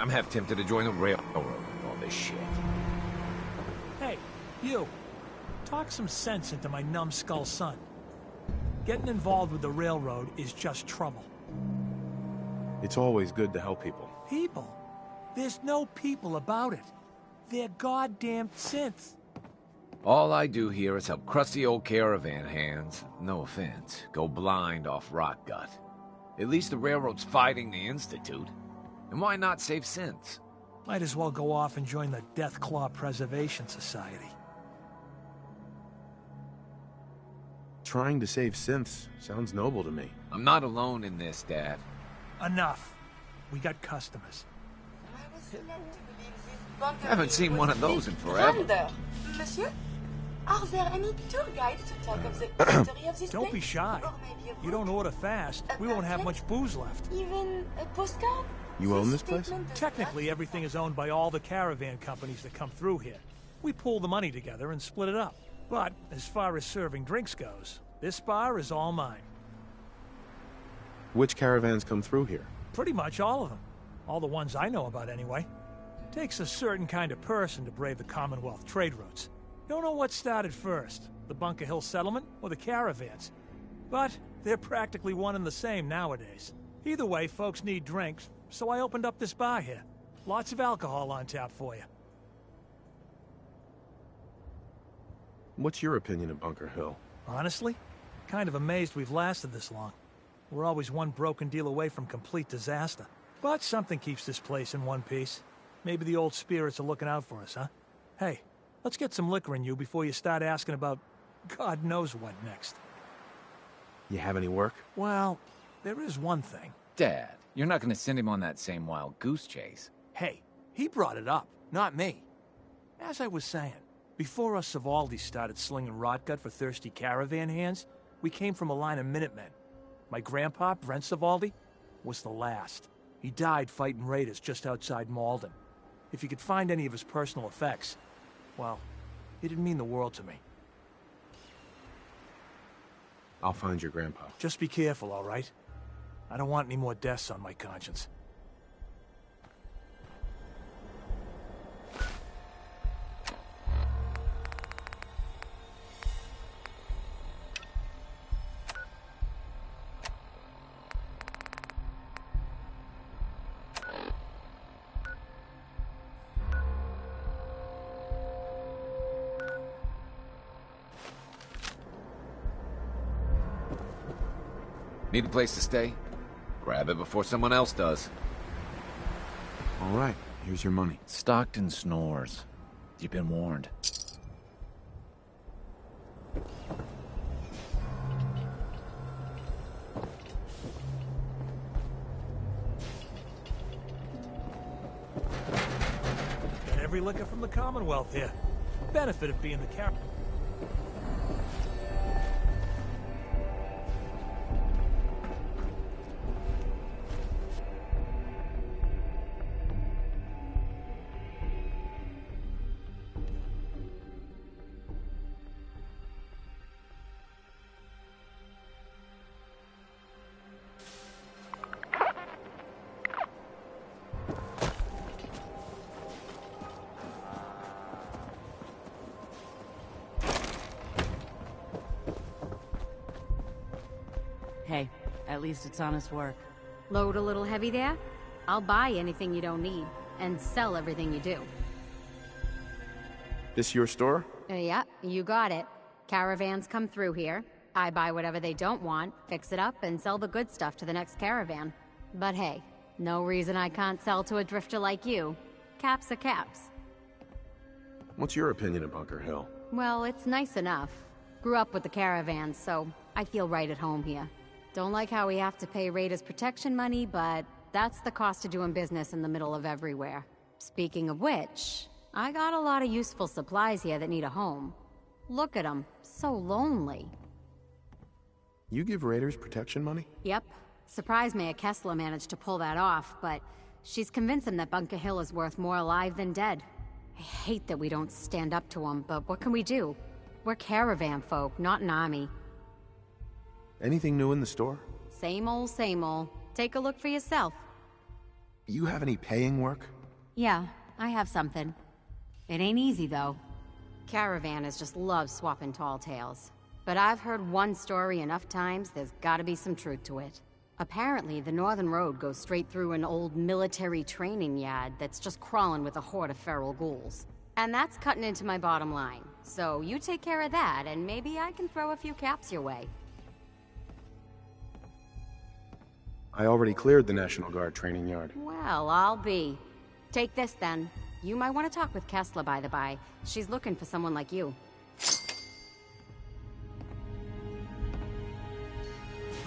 I'm half tempted to join the railroad and all this shit. Hey, you. Talk some sense into my numbskull son. Getting involved with the railroad is just trouble. It's always good to help people. People? There's no people about it. They're goddamn synths. All I do here is help crusty old caravan hands, no offense, go blind off rot gut. At least the railroad's fighting the Institute. And why not save synths? Might as well go off and join the Deathclaw Preservation Society. Trying to save synths sounds noble to me. I'm not alone in this, Dad. Enough. We got customers. Haven't seen one of those in forever. Monsieur, are there any tour guides to talk of the history of this Don't be shy. You don't order fast, we won't have much booze left. Even a postcard? You own this place? Technically, everything is owned by all the caravan companies that come through here. We pool the money together and split it up. But as far as serving drinks goes, this bar is all mine. Which caravans come through here? Pretty much all of them. All the ones I know about, anyway. Takes a certain kind of person to brave the Commonwealth trade routes. Don't know what started first, the Bunker Hill settlement or the caravans. But they're practically one and the same nowadays. Either way, folks need drinks, so I opened up this bar here. Lots of alcohol on tap for you. What's your opinion of Bunker Hill? Honestly, kind of amazed we've lasted this long. We're always one broken deal away from complete disaster. But something keeps this place in one piece. Maybe the old spirits are looking out for us, huh? Hey, let's get some liquor in you before you start asking about God knows what next. You have any work? Well, there is one thing. Dad, you're not gonna send him on that same wild goose chase. Hey, he brought it up, not me. As I was saying, before us Savaldis started slinging rotgut for thirsty caravan hands, we came from a line of Minutemen. My grandpa, Brent Savaldi, was the last. He died fighting raiders just outside Malden. If you could find any of his personal effects, well, it'd mean the world to me. I'll find your grandpa. Just be careful, all right? I don't want any more deaths on my conscience. Need a place to stay? Grab it before someone else does. All right, here's your money. Stockton snores. You've been warned. Got every liquor from the Commonwealth here. Benefit of being the captain. Hey, at least it's honest work. Load a little heavy there? I'll buy anything you don't need, and sell everything you do. This your store? Yeah, you got it. Caravans come through here. I buy whatever they don't want, fix it up, and sell the good stuff to the next caravan. But hey, no reason I can't sell to a drifter like you. Caps are caps. What's your opinion of Bunker Hill? Well, it's nice enough. Grew up with the caravans, so I feel right at home here. Don't like how we have to pay raiders protection money, but that's the cost of doing business in the middle of everywhere. Speaking of which, I got a lot of useful supplies here that need a home. Look at them, so lonely. You give raiders protection money? Yep. Surprised Mayor Kessler managed to pull that off, but she's convinced him that Bunker Hill is worth more alive than dead. I hate that we don't stand up to him, but what can we do? We're caravan folk, not an army. Anything new in the store? Same old, same old. Take a look for yourself. You have any paying work? Yeah, I have something. It ain't easy, though. Caravanners just love swapping tall tales. But I've heard one story enough times, there's gotta be some truth to it. Apparently, the Northern Road goes straight through an old military training yard that's just crawling with a horde of feral ghouls. And that's cutting into my bottom line. So you take care of that, and maybe I can throw a few caps your way. I already cleared the National Guard training yard. Well, I'll be. Take this, then. You might want to talk with Kessler, by the by. She's looking for someone like you.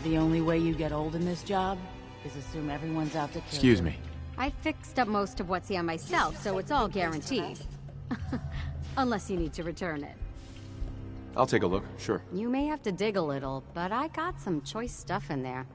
The only way you get old in this job is assume everyone's out to kill Excuse you. me. I fixed up most of what's here myself, so it's all guaranteed. Unless you need to return it. I'll take a look, sure. You may have to dig a little, but I got some choice stuff in there.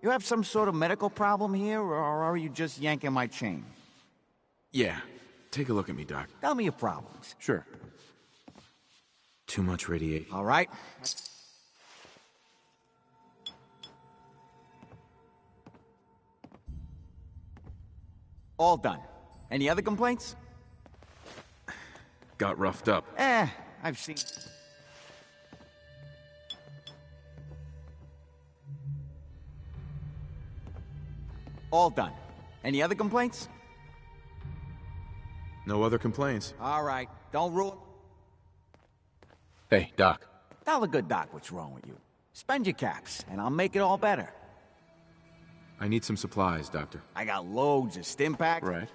You have some sort of medical problem here, or are you just yanking my chain? Yeah. Take a look at me, Doc. Tell me your problems. Sure. Too much radiation. All right. All done. Any other complaints? Got roughed up. I've seen... All done. Any other complaints? No other complaints. All right. Don't ruin... Hey, Doc. Tell the good doc what's wrong with you. Spend your caps, and I'll make it all better. I need some supplies, Doctor. I got loads of stim packs. Right.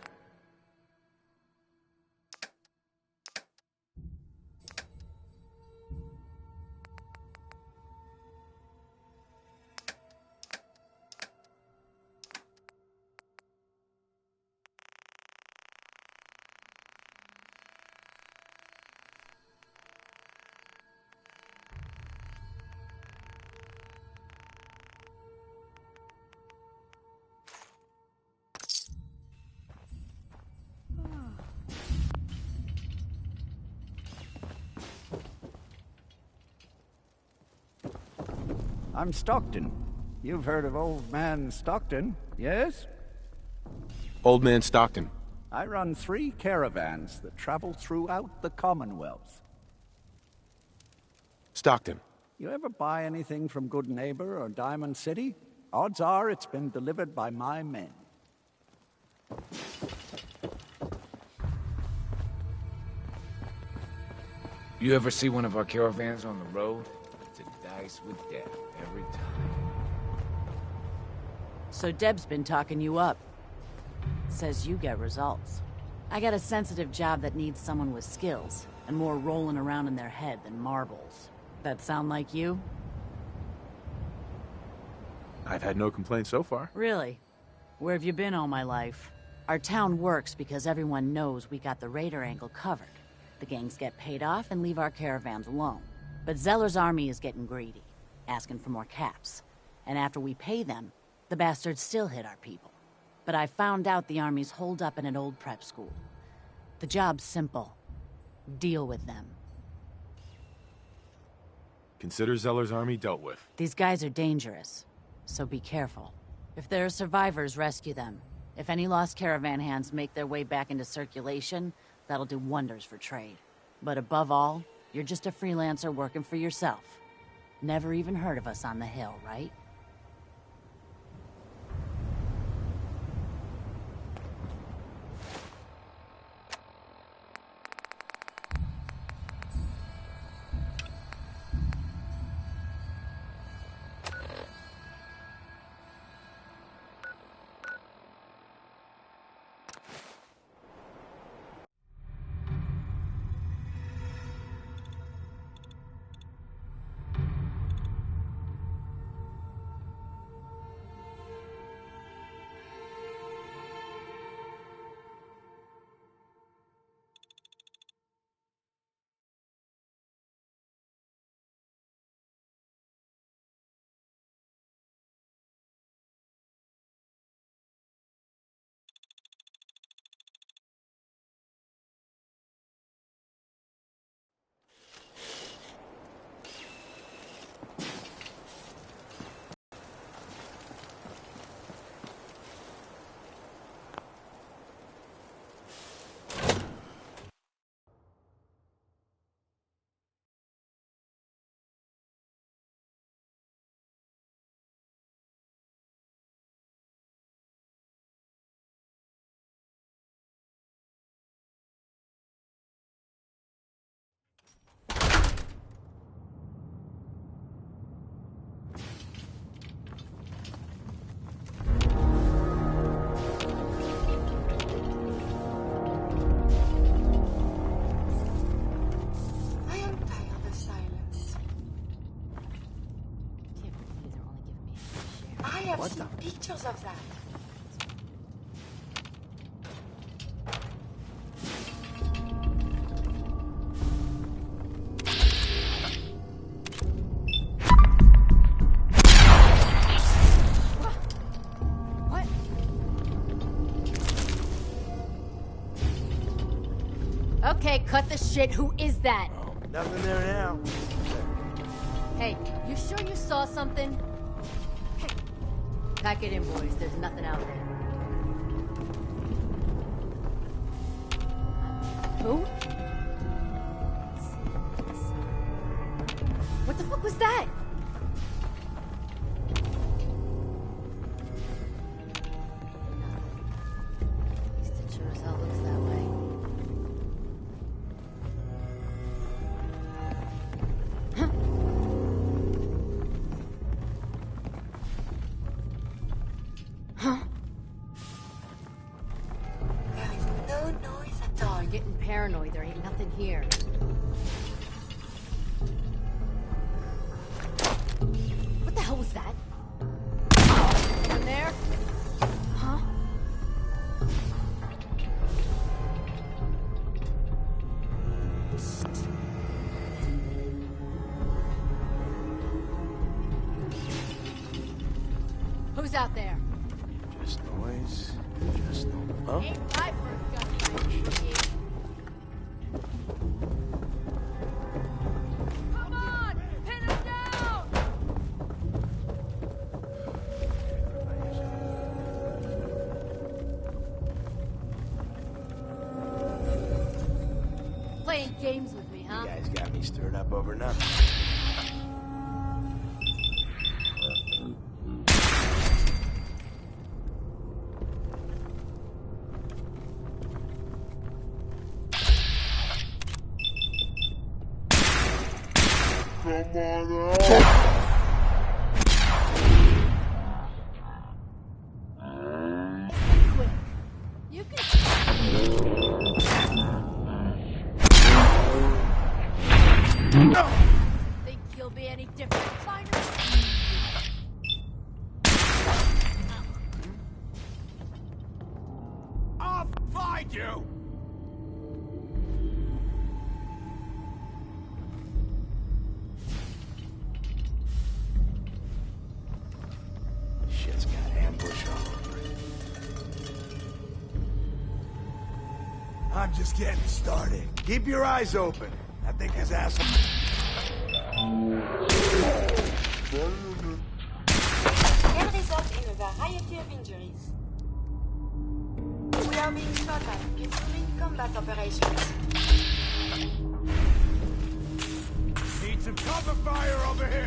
I'm Stockton. You've heard of Old Man Stockton, yes? Old Man Stockton. I run 3 caravans that travel throughout the Commonwealth. Stockton. You ever buy anything from Good Neighbor or Diamond City? Odds are it's been delivered by my men. You ever see one of our caravans on the road? It's a dice with death every time. So Deb's been talking you up. Says you get results. I got a sensitive job that needs someone with skills, and more rolling around in their head than marbles. That sound like you? I've had no complaints so far. Really? Where have you been all my life? Our town works because everyone knows we got the raider angle covered. The gangs get paid off and leave our caravans alone. But Zeller's army is getting greedy, asking for more caps. And after we pay them, the bastards still hit our people. But I found out the army's holed up in an old prep school. The job's simple. Deal with them. Consider Zeller's army dealt with. These guys are dangerous, so be careful. If there are survivors, rescue them. If any lost caravan hands make their way back into circulation, that'll do wonders for trade. But above all, you're just a freelancer working for yourself. Never even heard of us on the hill, right? I've seen pictures of that. What? Okay, cut the shit. Who is that? Oh, nothing there now. Hey, you sure you saw something? Hey, pack it in, boys. There's nothing out there. Who? What the fuck was that? At least it sure as hell looks that way. There is no noise at all. I'm getting paranoid. There ain't nothing here. What the hell was that? In there? Huh? Who's out there? Just noise. Just noise. Huh? Ain't my first gunfight, you. Come on! Pin him down! Playing games with me, huh? You guys got me stirred up over nothing. Quick. You can... Think you'll be any different, Miners? I'll find you! I'm just getting started. Keep your eyes open. I think his ass... Can result in a variety of injuries. We are being shot at. Resuming combat operations. Need some cover fire over here!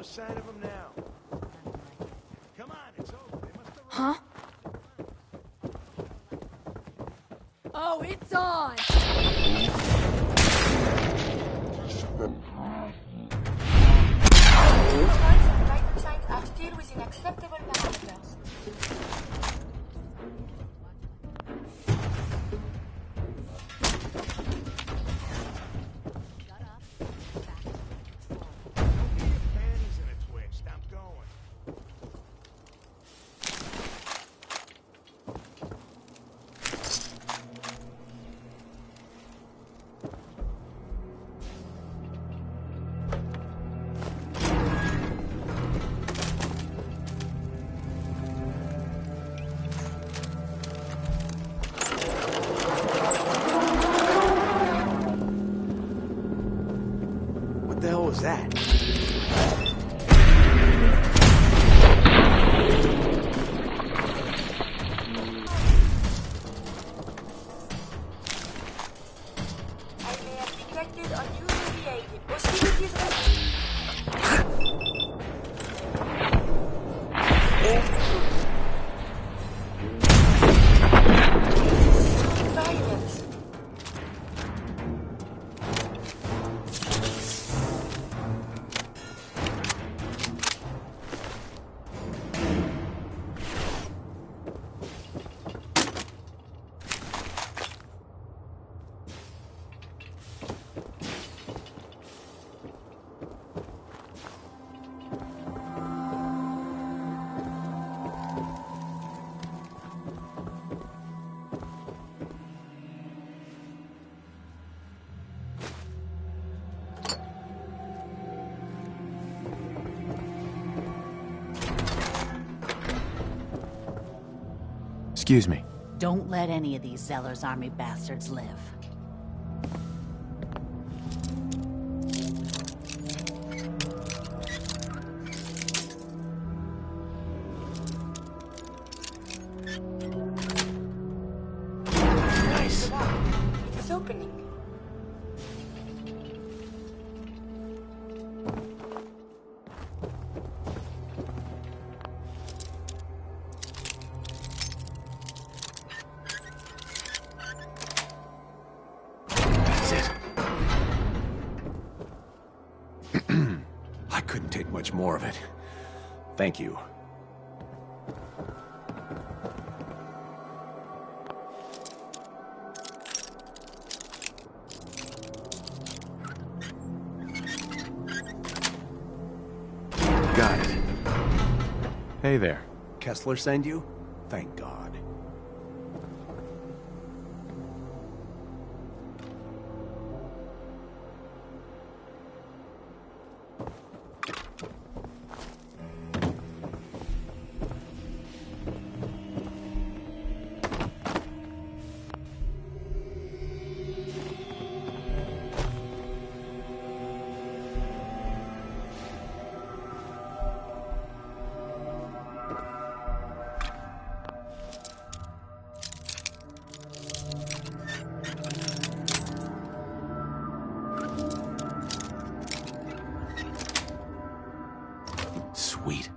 Sign of them now. Come on, it's over. They must have... Huh? Oh, it's on! Profiles and vital signs are still within acceptable parameters. Panties in a twist. I'm going. that? I may have detected unusual behavior. Hostilities violence. Excuse me. Don't let any of these Zeller's army bastards live. Nice. It is opening. That's it. I couldn't take much more of it. Thank you. Got it. Hey there. Kessler send you? Thank God. Sweet.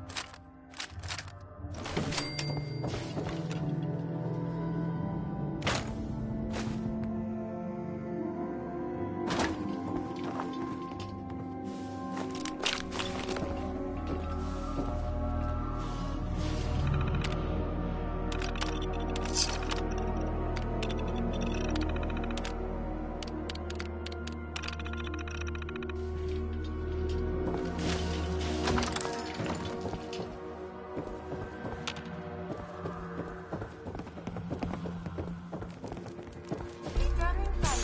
Returning fire.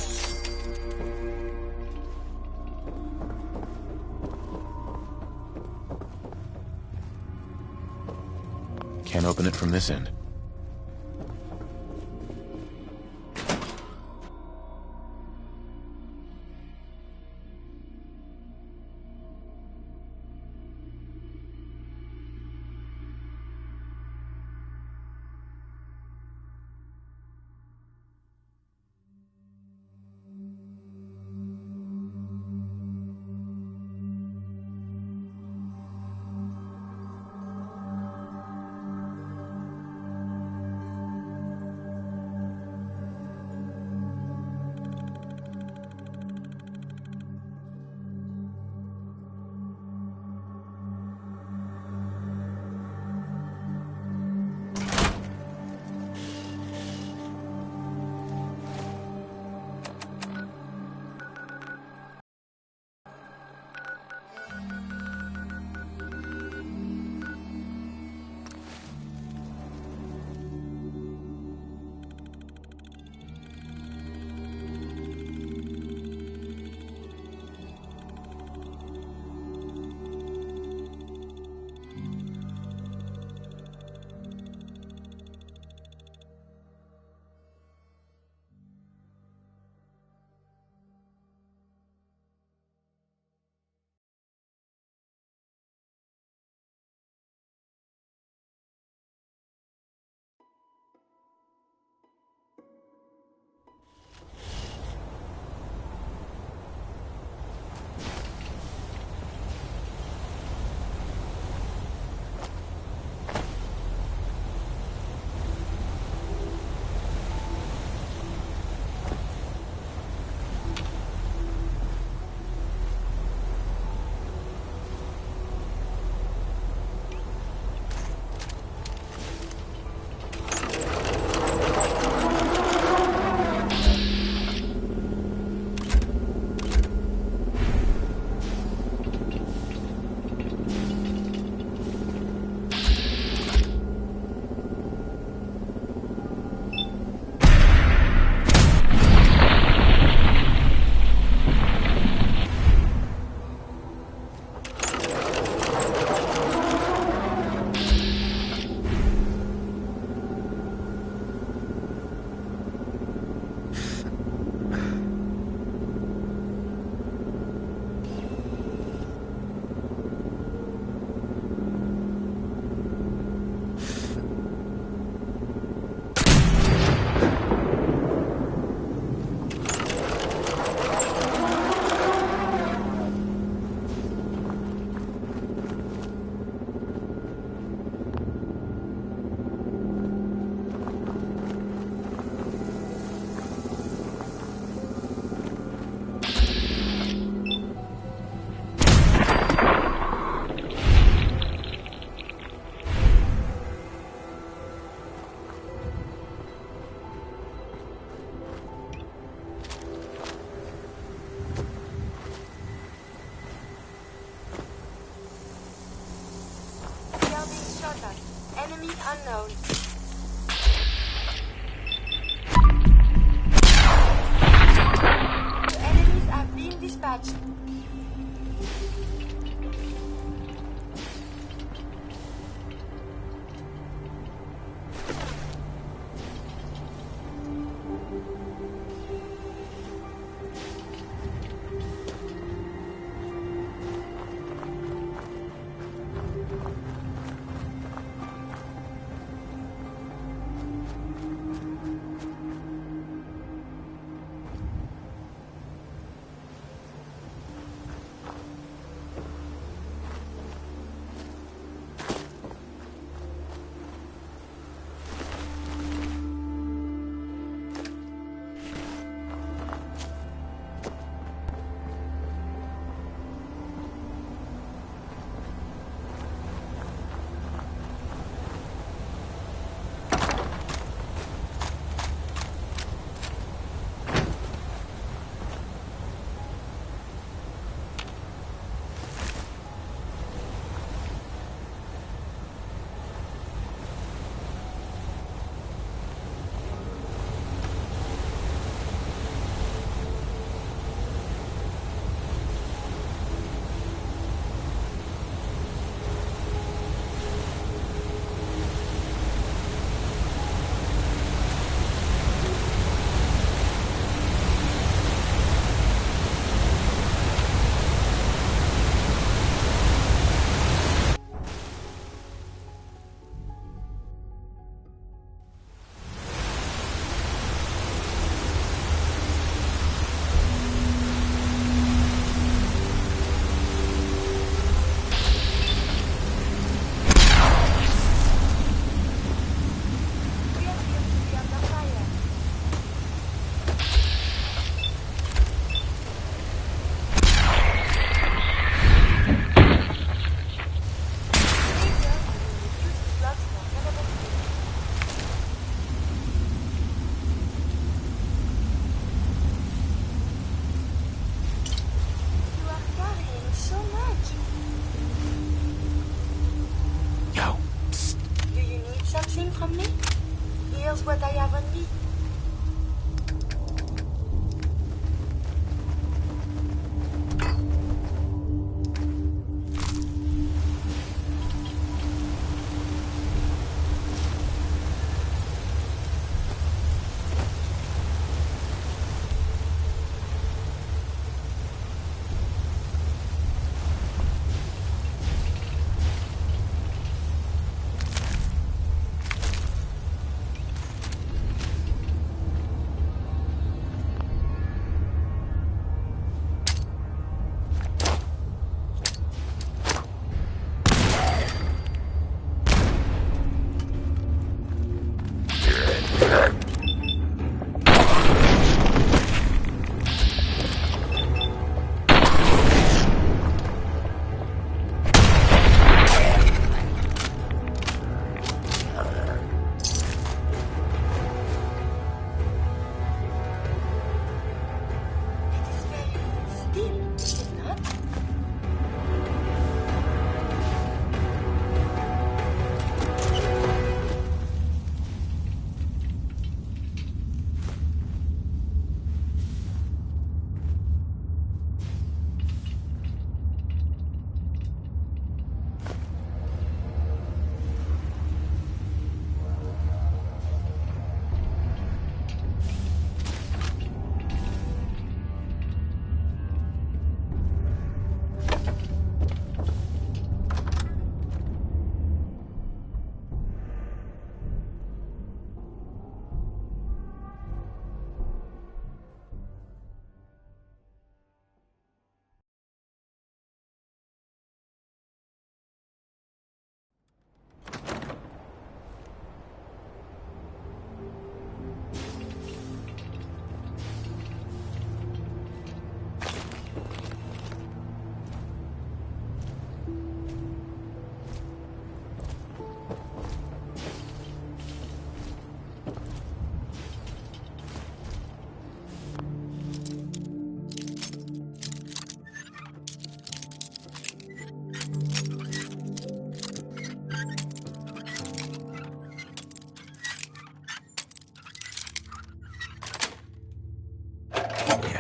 Can't open it from this end. unknown. The enemies have been dispatched.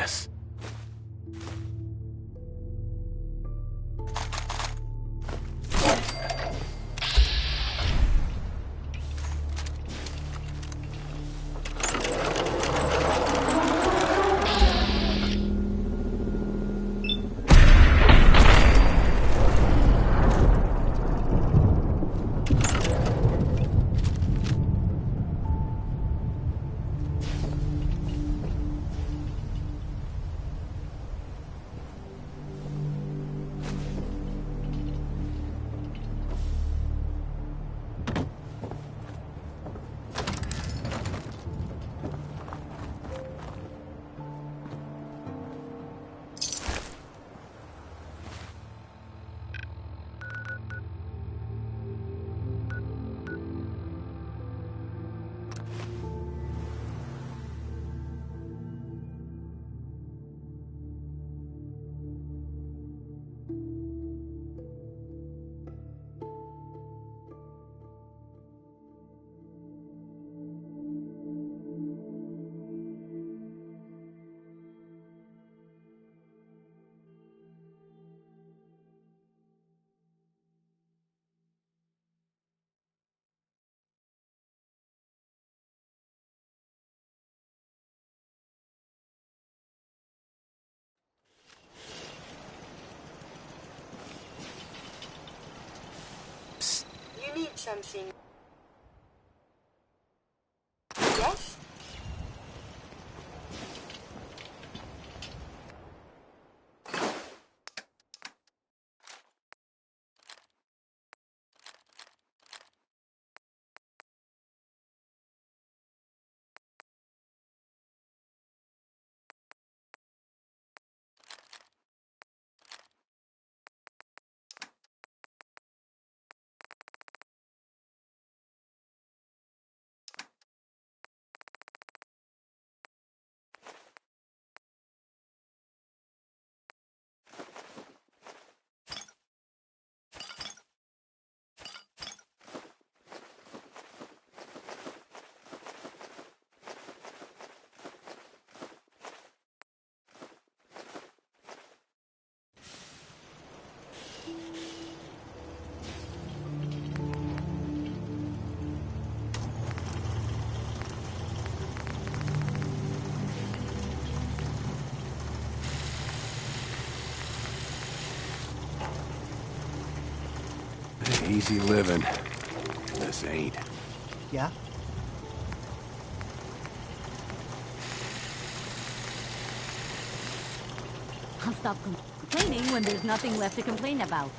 mess. You need something. Yes? Easy living. This ain't. Yeah? I'll stop complaining when there's nothing left to complain about.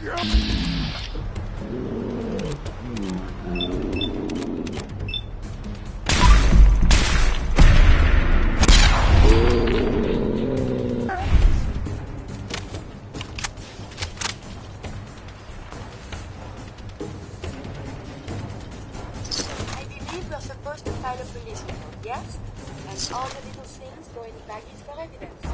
We're supposed to file a police report, yes? And all the little things go in the baggage for evidence.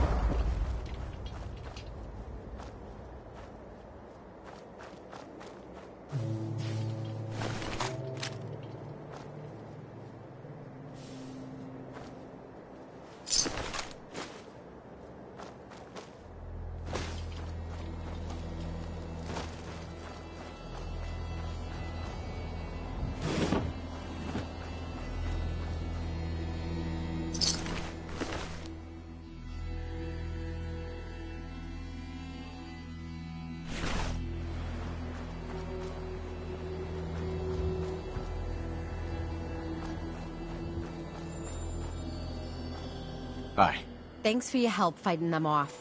Hi. Thanks for your help fighting them off.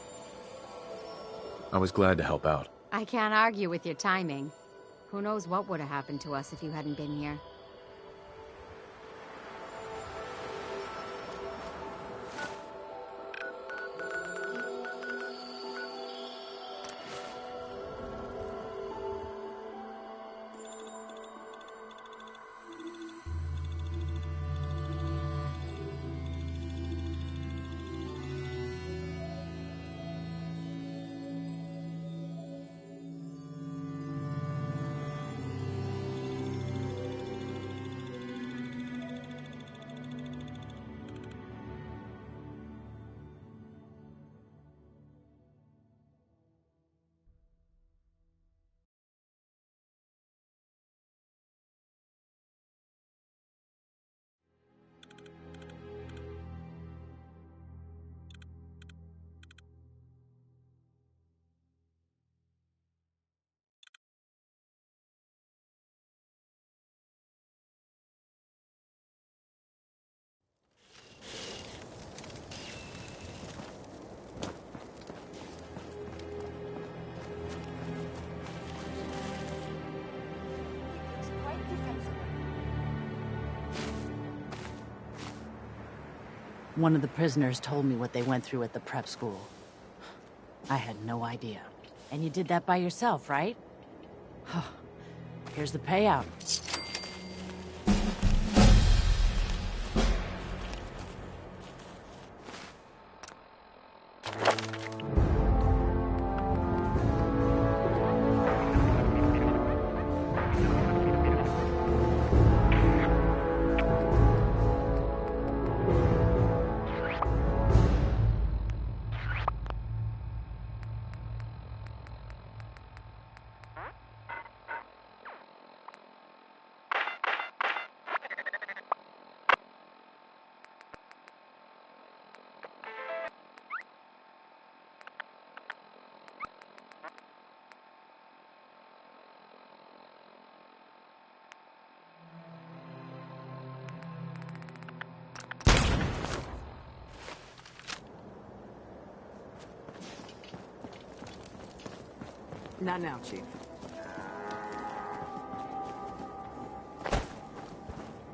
I was glad to help out. I can't argue with your timing. Who knows what would have happened to us if you hadn't been here. One of the prisoners told me what they went through at the prep school. I had no idea. And you did that by yourself, right? Here's the payout. Not now, Chief.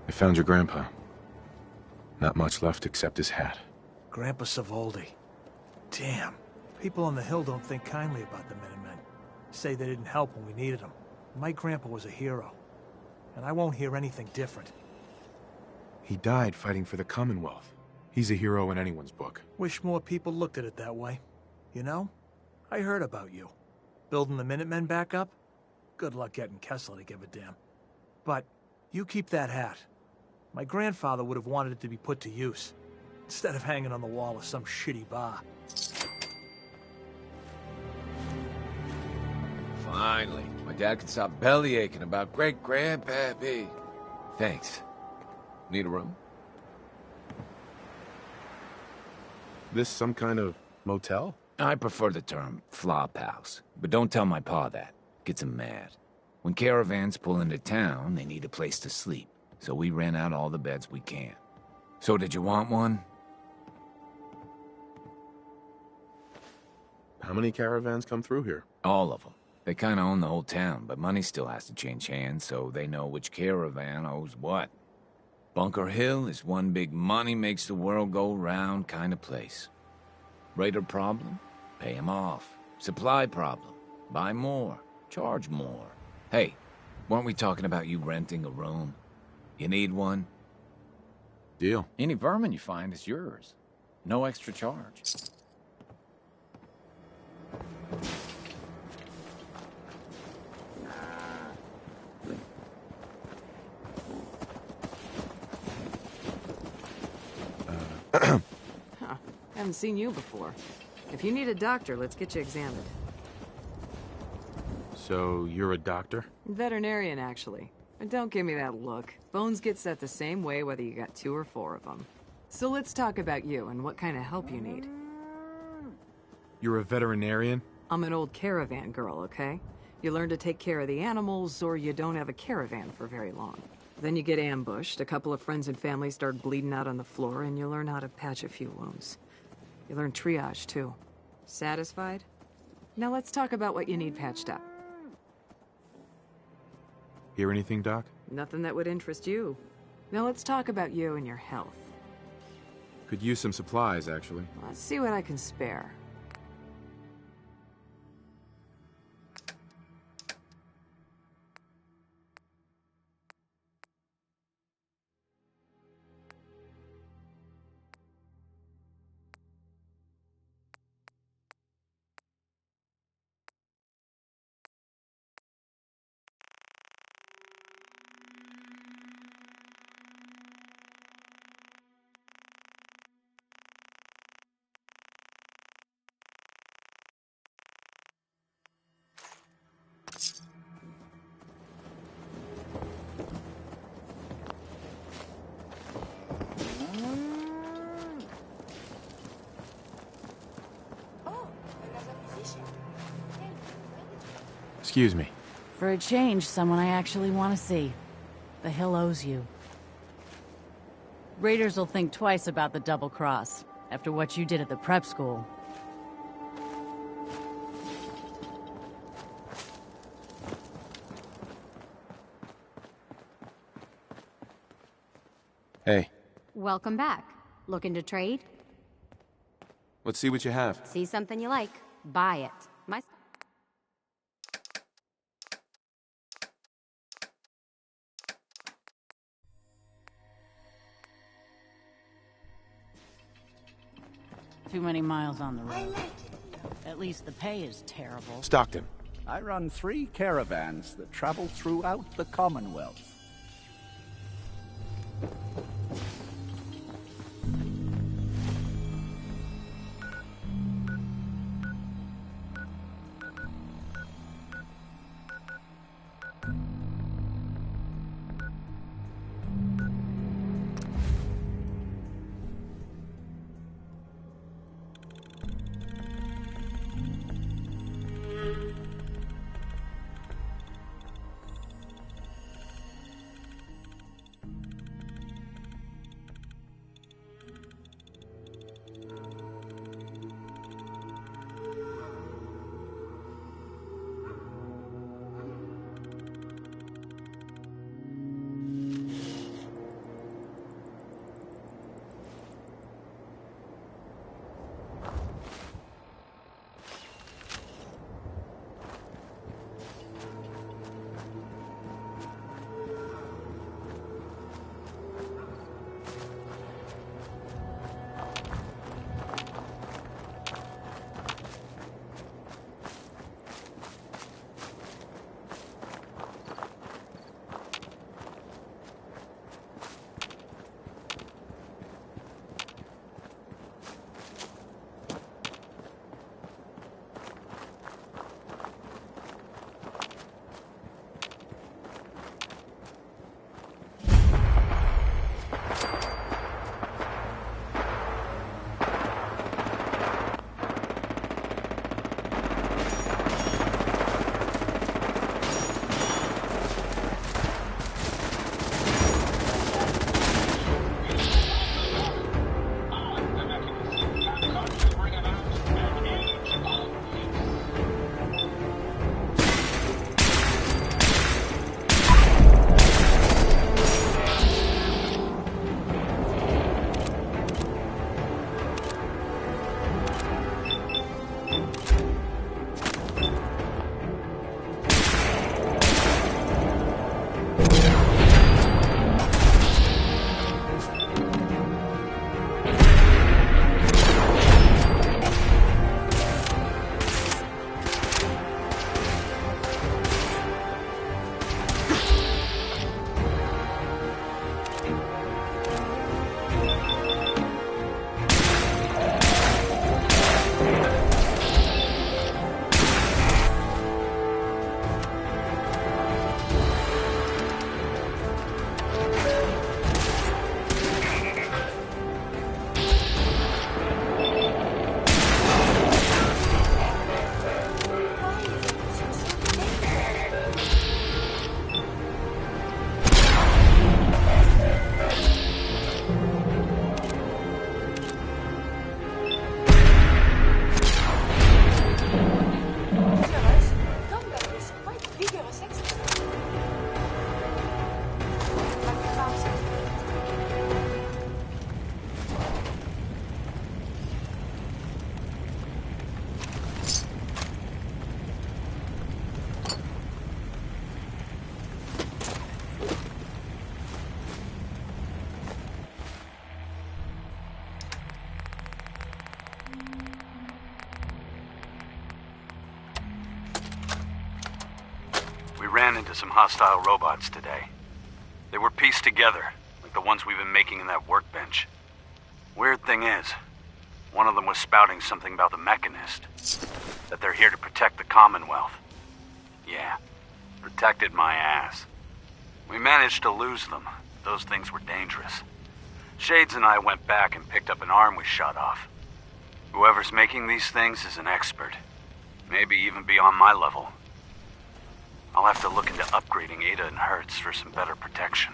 I found your grandpa. Not much left except his hat. Grandpa Savoldi. Damn. People on the hill don't think kindly about the Minutemen. Say they didn't help when we needed them. My grandpa was a hero. And I won't hear anything different. He died fighting for the Commonwealth. He's a hero in anyone's book. Wish more people looked at it that way. You know, I heard about you. Building the Minutemen back up? Good luck getting Kessler to give a damn. But you keep that hat. My grandfather would have wanted it to be put to use, instead of hanging on the wall of some shitty bar. Finally, my dad can stop belly aching about great-grandpappy. Thanks. Need a room? This some kind of motel? I prefer the term flop house, but don't tell my pa that. Gets him mad. When caravans pull into town, they need a place to sleep, so we rent out all the beds we can. So did you want one? How many caravans come through here? All of them. They kinda own the whole town, but money still has to change hands, so they know which caravan owes what. Bunker Hill is one big money makes the world go round kind of place. Raider problem? Pay him off. Supply problem? Buy more. Charge more. Hey, weren't we talking about you renting a room? You need one? Deal. Any vermin you find is yours. No extra charge. Huh. Haven't seen you before. If you need a doctor, let's get you examined. So, you're a doctor? Veterinarian, actually. But don't give me that look. Bones get set the same way whether you got 2 or 4 of them. So let's talk about you and what kind of help you need. You're a veterinarian? I'm an old caravan girl, okay? You learn to take care of the animals, or you don't have a caravan for very long. Then you get ambushed, a couple of friends and family start bleeding out on the floor, and you learn how to patch a few wounds. You learn triage, too. Satisfied? Now let's talk about what you need patched up. Hear anything, Doc? Nothing that would interest you. Now let's talk about you and your health. Could use some supplies, actually. Let's see what I can spare. Excuse me. For a change, someone I actually want to see. The Hill owes you. Raiders will think twice about the double cross, after what you did at the prep school. Hey. Welcome back. Looking to trade? Let's see what you have. See something you like, buy it. My... Too many miles on the road. At least the pay is terrible. Stockton. I run 3 caravans that travel throughout the Commonwealth. ran into some hostile robots today. They were pieced together, like the ones we've been making in that workbench. Weird thing is, one of them was spouting something about the Mechanist. That they're here to protect the Commonwealth. Yeah, protected my ass. We managed to lose them. Those things were dangerous. Shades and I went back and picked up an arm we shot off. Whoever's making these things is an expert. Maybe even beyond my level. I'll have to look into upgrading Ada and Hertz for some better protection.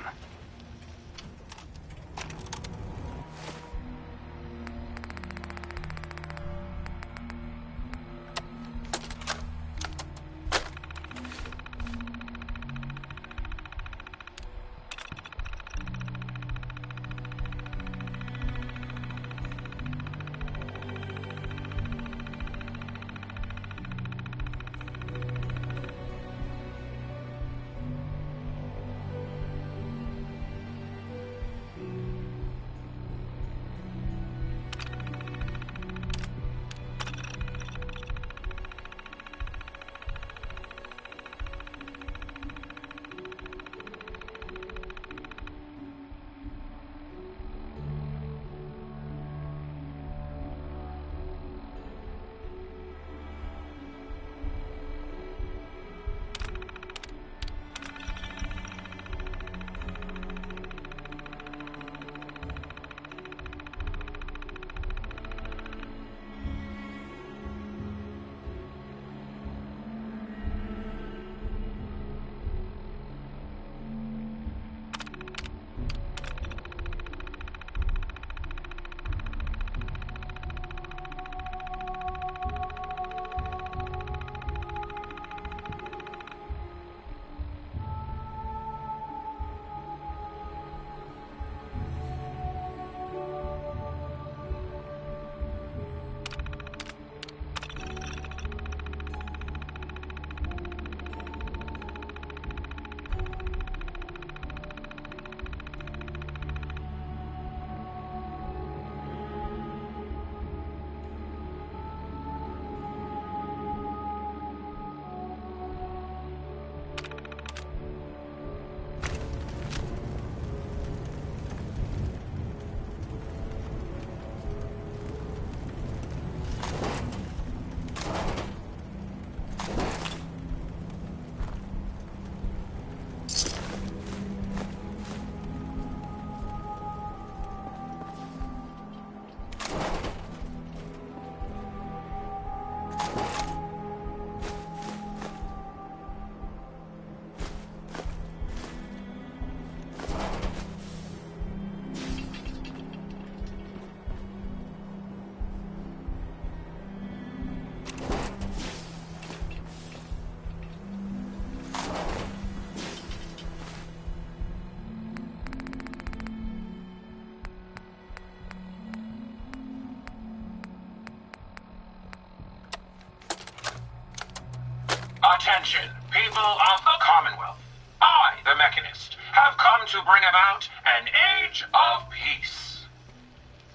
Attention, people of the Commonwealth. I, the Mechanist, have come to bring about an age of peace.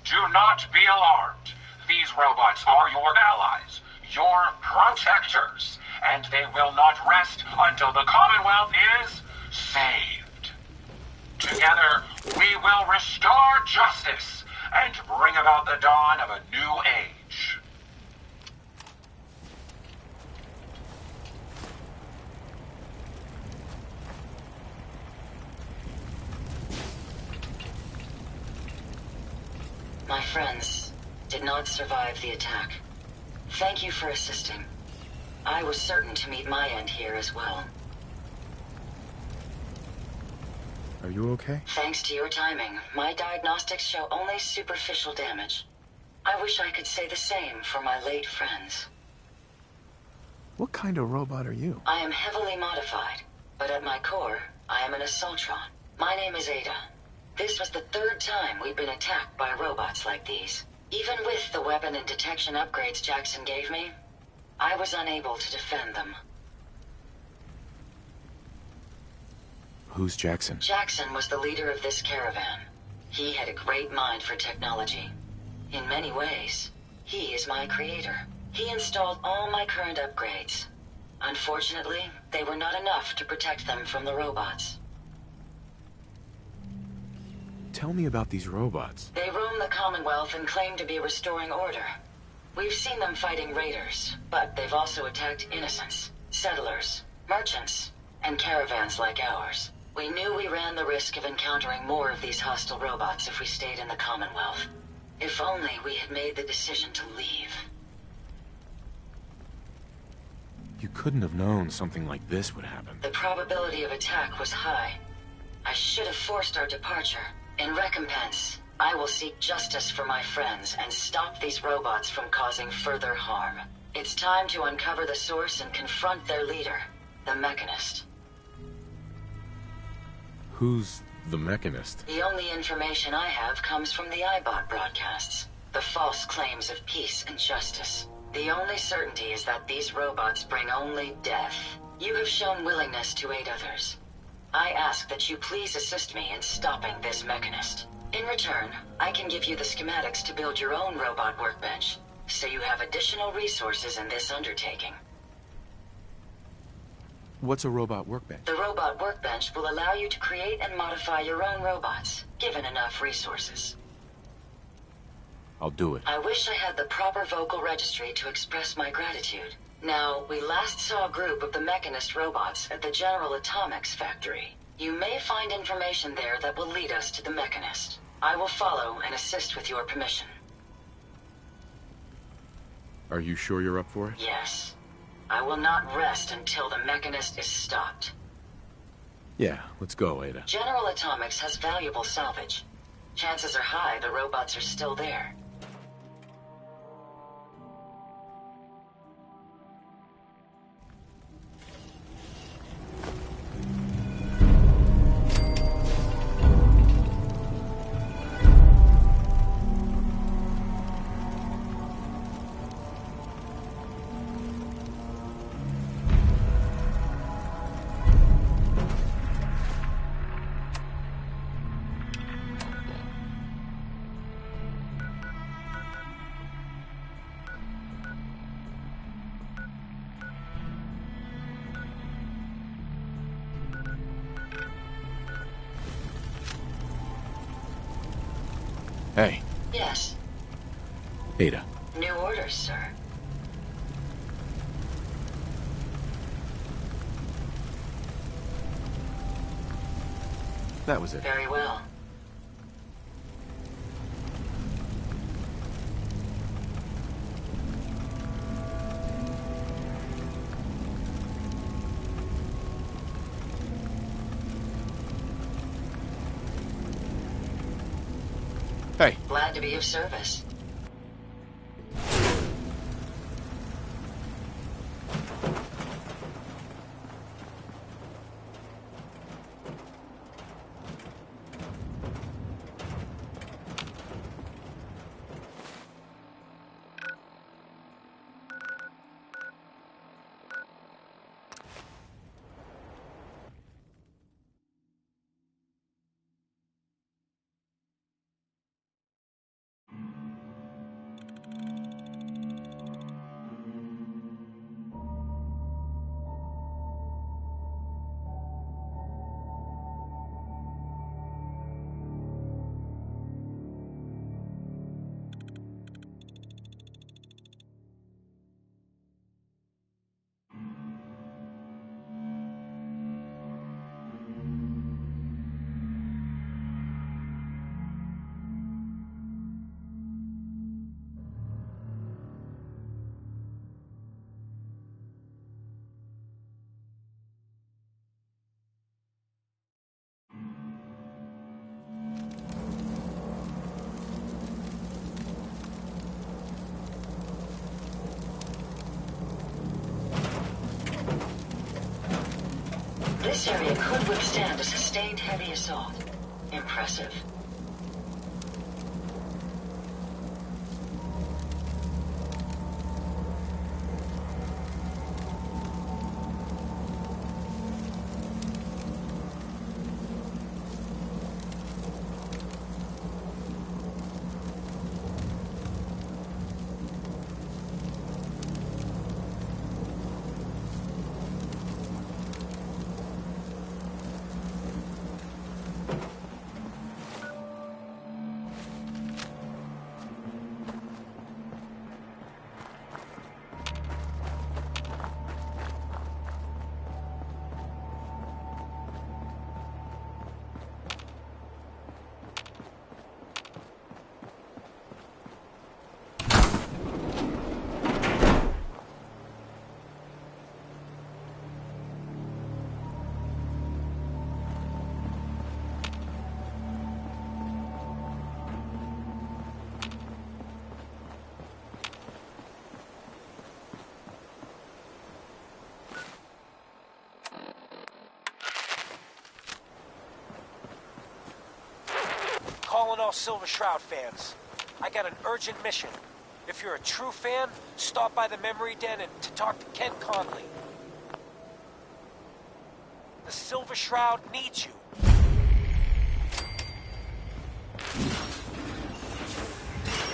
Do not be alarmed. These robots are your allies, your protectors, and they will not rest until the Commonwealth is saved. Together, we will restore justice and bring about the dawn of a new age. My friends did not survive the attack. Thank you for assisting. I was certain to meet my end here as well. Are you okay? Thanks to your timing, my diagnostics show only superficial damage. I wish I could say the same for my late friends. What kind of robot are you? I am heavily modified, but at my core, I am an Assaultron. My name is Ada. This was the third time we've been attacked by robots like these. Even with the weapon and detection upgrades Jackson gave me, I was unable to defend them. Who's Jackson? Jackson was the leader of this caravan. He had a great mind for technology. In many ways, he is my creator. He installed all my current upgrades. Unfortunately, they were not enough to protect them from the robots. Tell me about these robots. They roam the Commonwealth and claim to be restoring order. We've seen them fighting raiders, but they've also attacked innocents, settlers, merchants, and caravans like ours. We knew we ran the risk of encountering more of these hostile robots if we stayed in the Commonwealth. If only we had made the decision to leave. You couldn't have known something like this would happen. The probability of attack was high. I should have forced our departure. In recompense, I will seek justice for my friends and stop these robots from causing further harm. It's time to uncover the source and confront their leader, the Mechanist. Who's the Mechanist? The only information I have comes from the iBot broadcasts. The false claims of peace and justice. The only certainty is that these robots bring only death. You have shown willingness to aid others. I ask that you please assist me in stopping this Mechanist. In return, I can give you the schematics to build your own robot workbench, so you have additional resources in this undertaking. What's a robot workbench? The robot workbench will allow you to create and modify your own robots, given enough resources. I'll do it. I wish I had the proper vocal registry to express my gratitude. Now, we last saw a group of the Mechanist robots at the General Atomics factory. You may find information there that will lead us to the Mechanist. I will follow and assist with your permission. Are you sure you're up for it? Yes. I will not rest until the Mechanist is stopped. Yeah, let's go, Ada. General Atomics has valuable salvage. Chances are high the robots are still there. Hey. Yes. Ada. New orders, sir. That was it. Very well. Hey. Glad to be of service. This area could withstand a sustained heavy assault. Impressive. all Silver Shroud fans. I got an urgent mission. If you're a true fan, stop by the Memory Den and to talk to Ken Conley. The Silver Shroud needs you.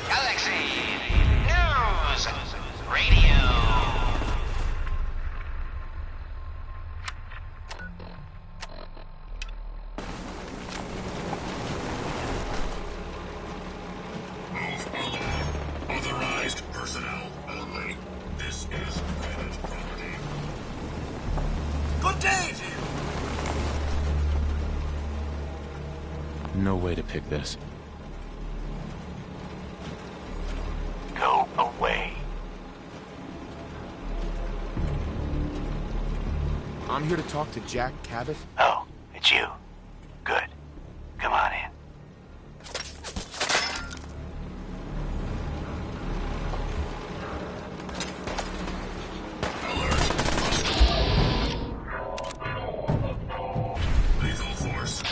Galaxy News Radio. Move along. Authorized personnel only. This is private property. Good day to you. No way to pick this. Go away. I'm here to talk to Jack Cabot. Oh, it's you. Good. Come on in. Lethal force.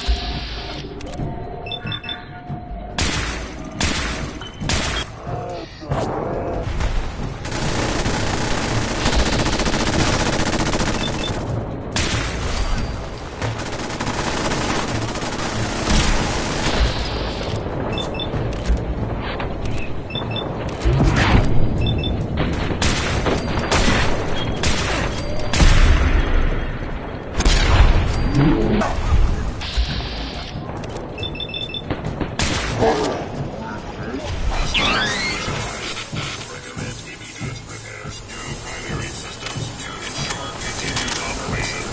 Recommend immediate repairs to primary systems to ensure continued operation.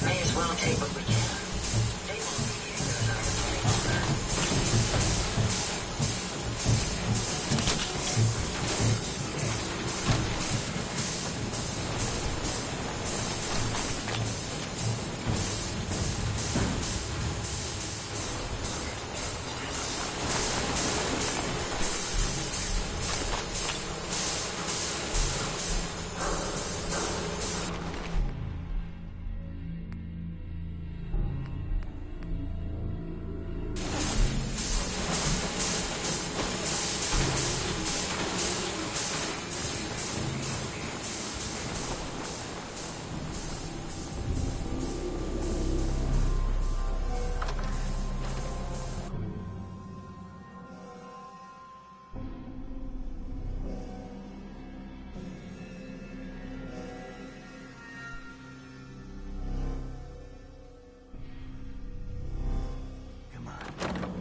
May as well take what we can. They won't be here very longer.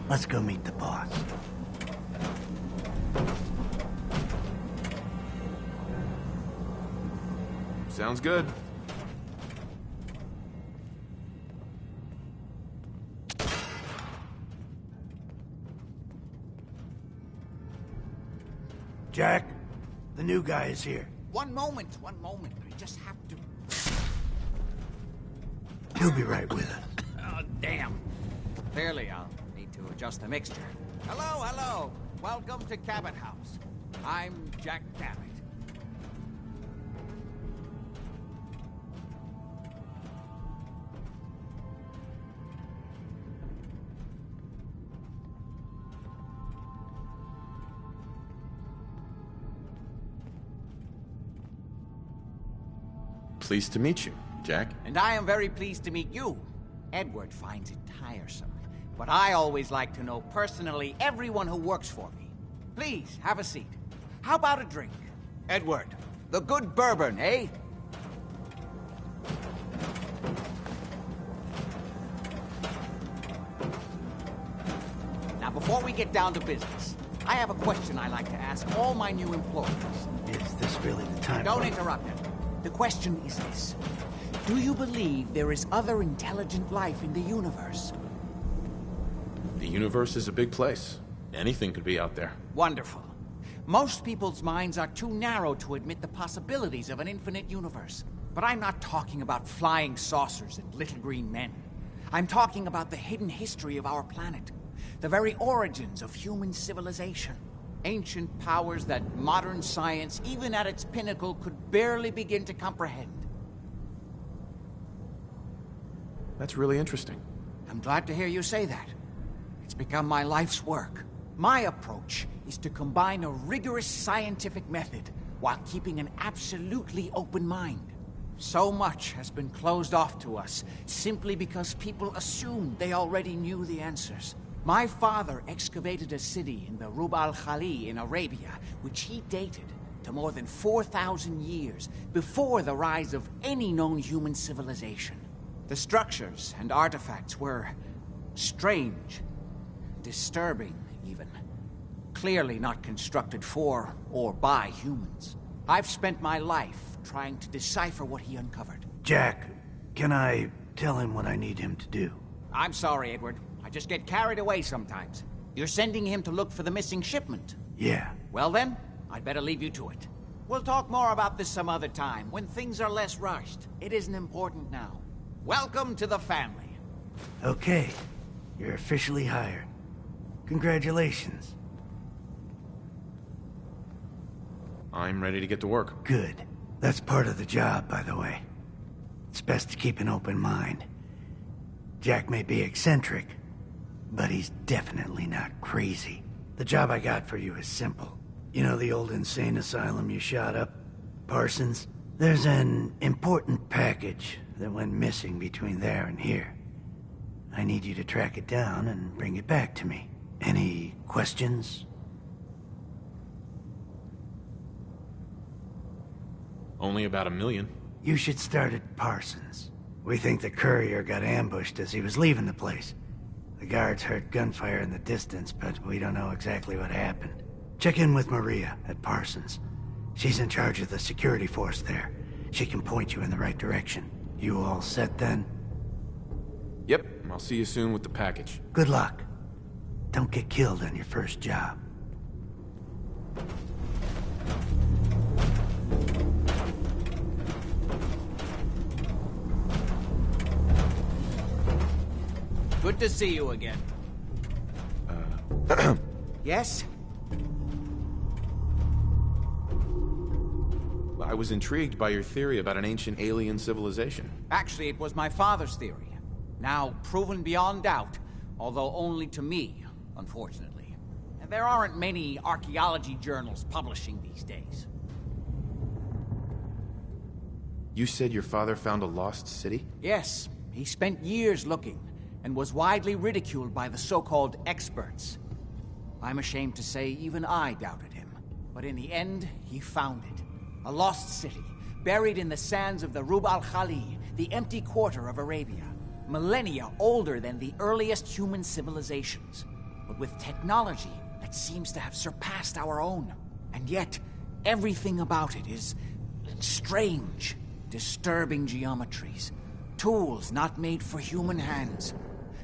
Let's go meet the boss. Sounds good. Jack, the new guy is here. One moment. I just have to... He'll be right with us. Oh, damn. Clearly, I'll need to adjust the mixture. Hello. Welcome to Cabot House. I'm Jack Cabot. Pleased to meet you, Jack. And I am very pleased to meet you. Edward finds it tiresome, but I always like to know personally everyone who works for me. Please, have a seat. How about a drink? Edward, the good bourbon, eh? Now, before we get down to business, I have a question I like to ask all my new employees. Is this really the time? Don't interrupt him. The question is this. Do you believe there is other intelligent life in the universe? The universe is a big place. Anything could be out there. Wonderful. Most people's minds are too narrow to admit the possibilities of an infinite universe. But I'm not talking about flying saucers and little green men. I'm talking about the hidden history of our planet. The very origins of human civilization. Ancient powers that modern science, even at its pinnacle, could barely begin to comprehend. That's really interesting. I'm glad to hear you say that. It's become my life's work. My approach is to combine a rigorous scientific method while keeping an absolutely open mind. So much has been closed off to us simply because people assumed they already knew the answers. My father excavated a city in the Rub al-Khali in Arabia, which he dated to more than 4,000 years before the rise of any known human civilization. The structures and artifacts were strange, disturbing even. Clearly not constructed for or by humans. I've spent my life trying to decipher what he uncovered. Jack, can I tell him what I need him to do? I'm sorry, Edward. I just get carried away sometimes. You're sending him to look for the missing shipment? Yeah. Well then, I'd better leave you to it. We'll talk more about this some other time, when things are less rushed. It isn't important now. Welcome to the family. Okay. You're officially hired. Congratulations. I'm ready to get to work. Good. That's part of the job, by the way. It's best to keep an open mind. Jack may be eccentric, but he's definitely not crazy. The job I got for you is simple. You know the old insane asylum you shot up? Parsons? There's an important package that went missing between there and here. I need you to track it down and bring it back to me. Any questions? Only about 1 million. You should start at Parsons. We think the courier got ambushed as he was leaving the place. The guards heard gunfire in the distance, but we don't know exactly what happened. Check in with Maria at Parsons. She's in charge of the security force there. She can point you in the right direction. You all set then? Yep, I'll see you soon with the package. Good luck. Don't get killed on your first job. Good to see you again. Yes? I was intrigued by your theory about an ancient alien civilization. Actually, it was my father's theory. Now proven beyond doubt, although only to me, unfortunately. And there aren't many archaeology journals publishing these days. You said your father found a lost city? Yes, he spent years looking, and was widely ridiculed by the so-called experts. I'm ashamed to say even I doubted him. But in the end, he found it. A lost city, buried in the sands of the Rub al-Khali, the empty quarter of Arabia. Millennia older than the earliest human civilizations. But with technology that seems to have surpassed our own. And yet, everything about it is strange, disturbing geometries. Tools not made for human hands.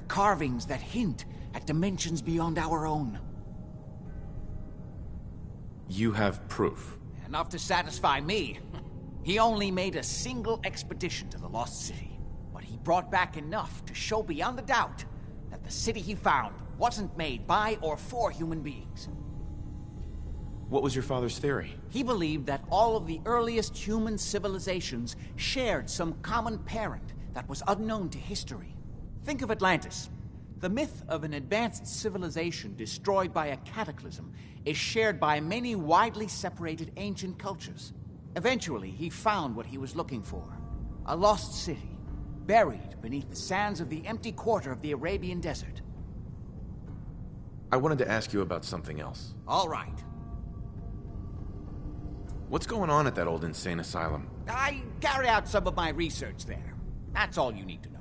Carvings that hint at dimensions beyond our own. You have proof. Enough to satisfy me. He only made a single expedition to the Lost City. But he brought back enough to show beyond a doubt that the city he found wasn't made by or for human beings. What was your father's theory? He believed that all of the earliest human civilizations shared some common parent that was unknown to history. Think of Atlantis. The myth of an advanced civilization destroyed by a cataclysm is shared by many widely separated ancient cultures. Eventually, he found what he was looking for. A lost city, buried beneath the sands of the empty quarter of the Arabian desert. I wanted to ask you about something else. All right. What's going on at that old insane asylum? I carry out some of my research there. That's all you need to know.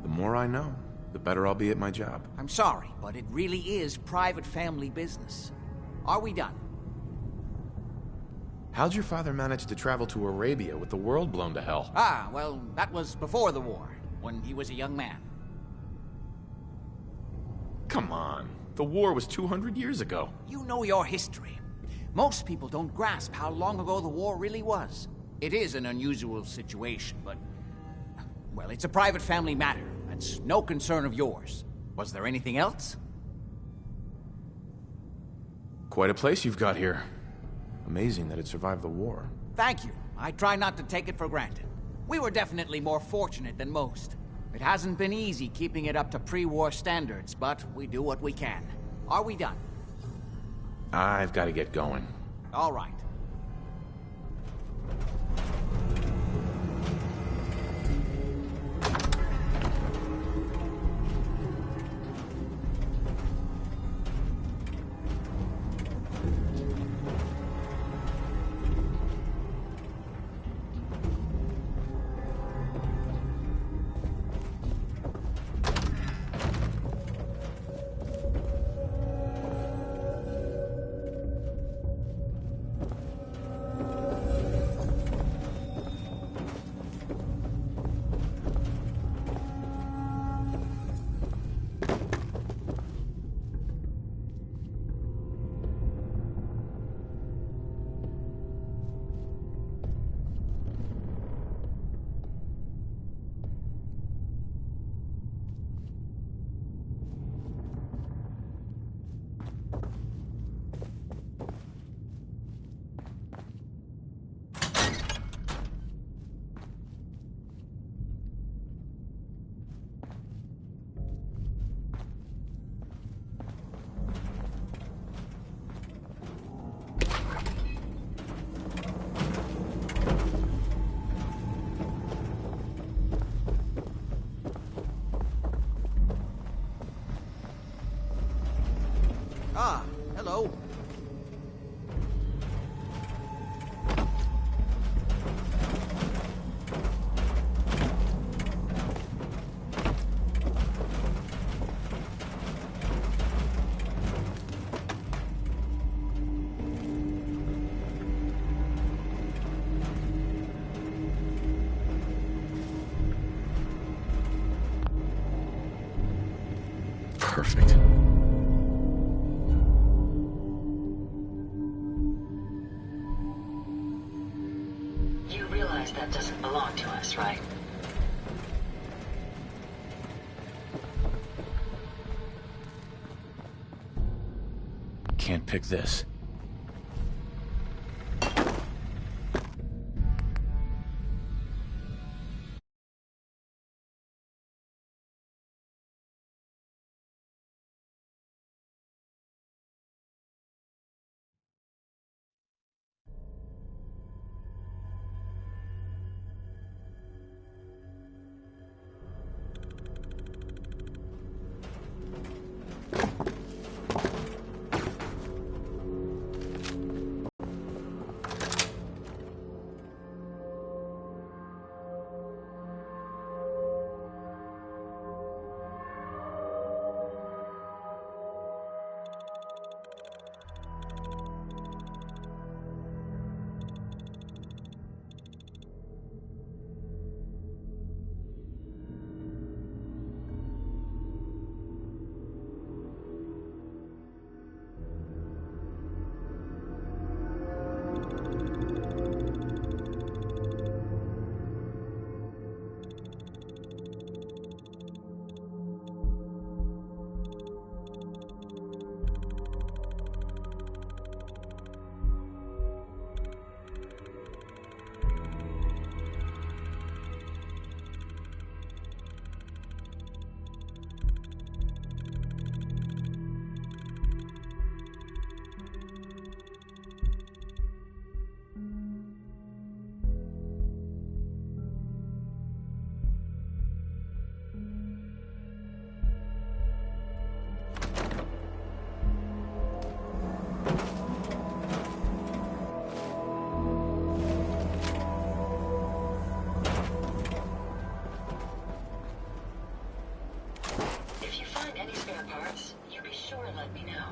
The more I know, the better I'll be at my job. I'm sorry, but it really is private family business. Are we done? How'd your father manage to travel to Arabia with the world blown to hell? Ah, well, that was before the war, when he was a young man. Come on. The war was 200 years ago. You know your history. Most people don't grasp how long ago the war really was. It is an unusual situation, but... well, it's a private family matter. That's no concern of yours. Was there anything else? Quite a place you've got here. Amazing that it survived the war. Thank you. I try not to take it for granted. We were definitely more fortunate than most. It hasn't been easy keeping it up to pre-war standards, but we do what we can. Are we done? I've got to get going. All right. Ah, hello. Perfect. You realize that doesn't belong to us, right? Can't pick this. If you find any spare parts, you be sure and let me know.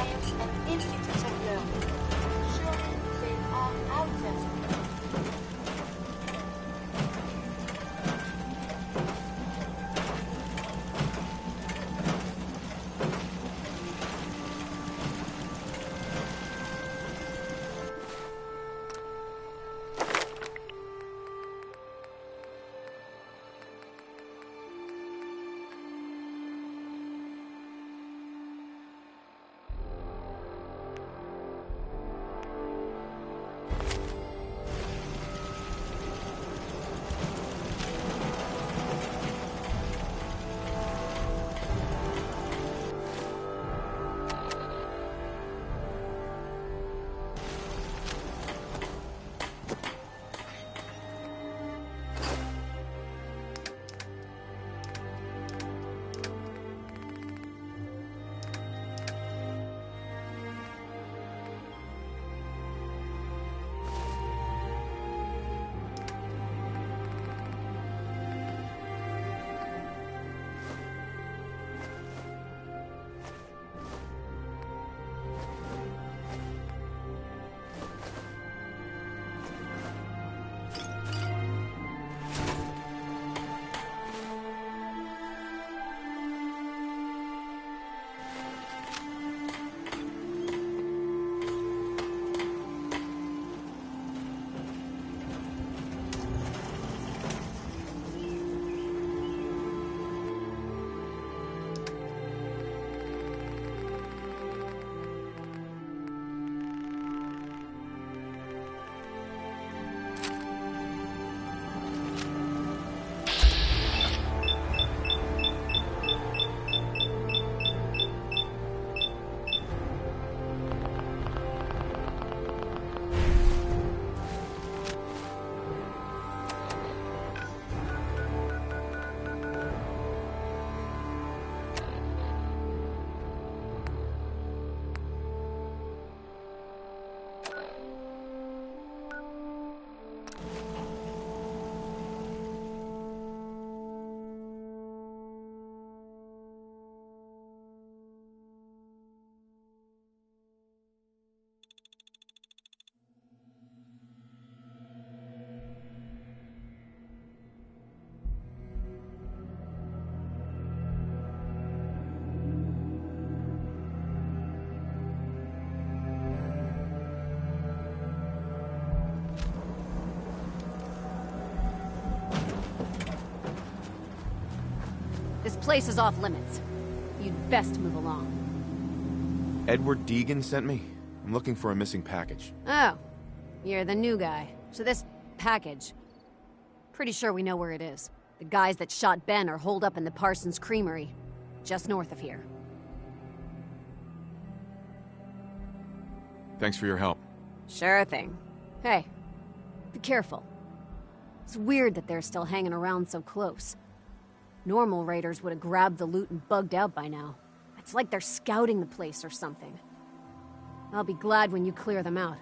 science and institutes of learning. Surely they are out there still. This place is off limits. You'd best move along. Edward Deegan sent me. I'm looking for a missing package. Oh, you're the new guy. So this package... Pretty sure we know where it is. The guys that shot Ben are holed up in the Parsons Creamery, just north of here. Thanks for your help. Sure thing. Hey, be careful. It's weird that they're still hanging around so close. Normal raiders would have grabbed the loot and bugged out by now. It's like they're scouting the place or something. I'll be glad when you clear them out.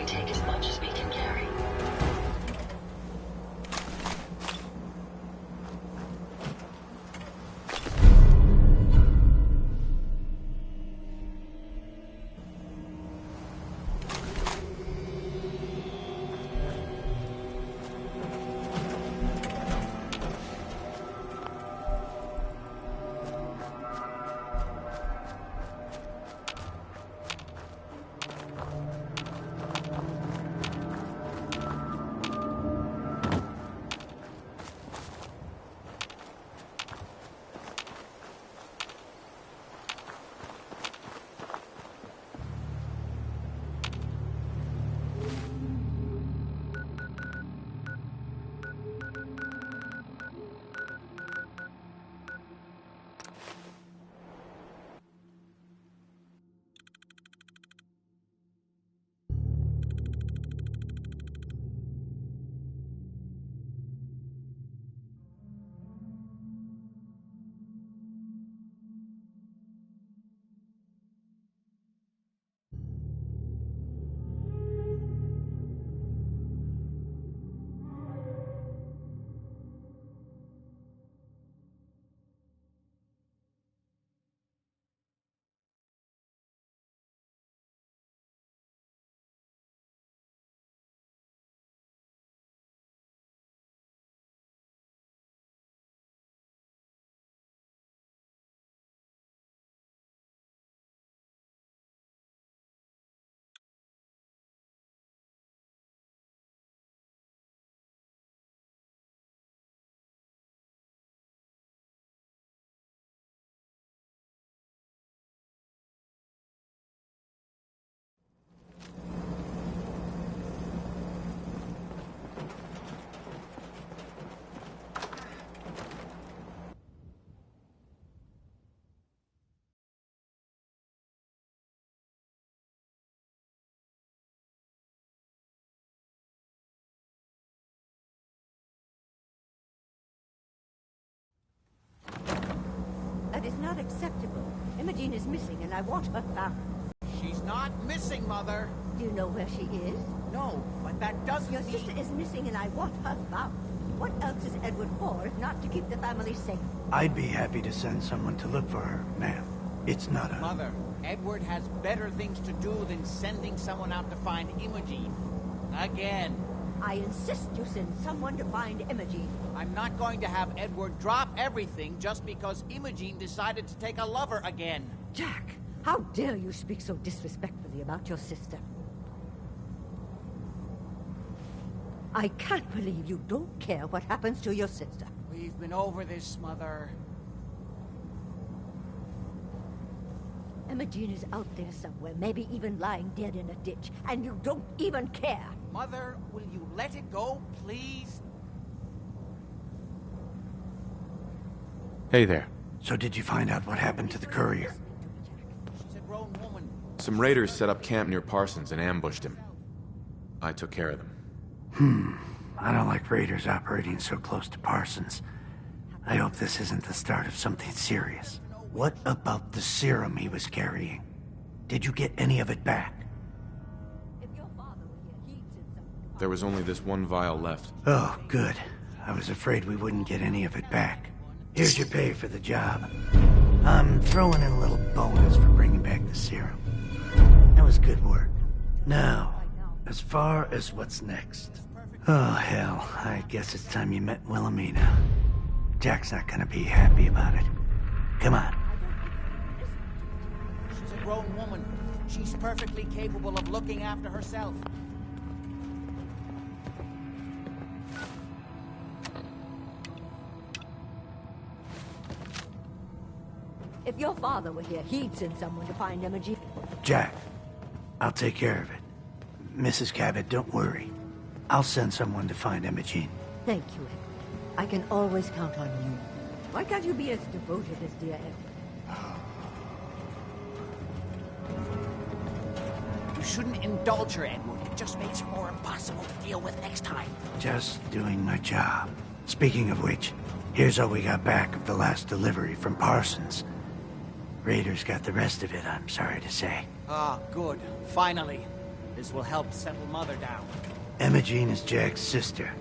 we take as much as we can carry. That is not acceptable. Imogen is missing, and I want her found. She's not missing, Mother. Do you know where she is? No, but that doesn't Your mean... sister is missing, and I want her found. What else is Edward for if not to keep the family safe? I'd be happy to send someone to look for her, ma'am. It's not a... Mother, Edward has better things to do than sending someone out to find Imogen. Again. I insist you send someone to find Imogen. I'm not going to have Edward drop everything just because Imogen decided to take a lover again. Jack, how dare you speak so disrespectfully about your sister? I can't believe you don't care what happens to your sister. We've been over this, Mother. Imogen is out there somewhere, maybe even lying dead in a ditch, and you don't even care. Mother, will you let it go, please? Hey there. So did you find out what happened to the courier? She's a grown woman. Some raiders set up camp near Parsons and ambushed him. I took care of them. I don't like raiders operating so close to Parsons. I hope this isn't the start of something serious. What about the serum he was carrying? Did you get any of it back? There was only this one vial left. Oh, good. I was afraid we wouldn't get any of it back. Here's your pay for the job. I'm throwing in a little bonus for bringing back the serum. That was good work. Now, as far as what's next. Oh, hell. I guess it's time you met Wilhelmina. Jack's not gonna be happy about it. Come on. She's a grown woman. She's perfectly capable of looking after herself. If your father were here, he'd send someone to find Imogen. Jack, I'll take care of it. Mrs. Cabot, don't worry. I'll send someone to find Imogen. Thank you, Edward. I can always count on you. Why can't you be as devoted as dear Edward? You shouldn't indulge her, Edward. It just makes her more impossible to deal with next time. Just doing my job. Speaking of which, here's all we got back of the last delivery from Parsons. Raiders got the rest of it, I'm sorry to say. Ah, good. Finally. This will help settle Mother down. Imogene is Jack's sister.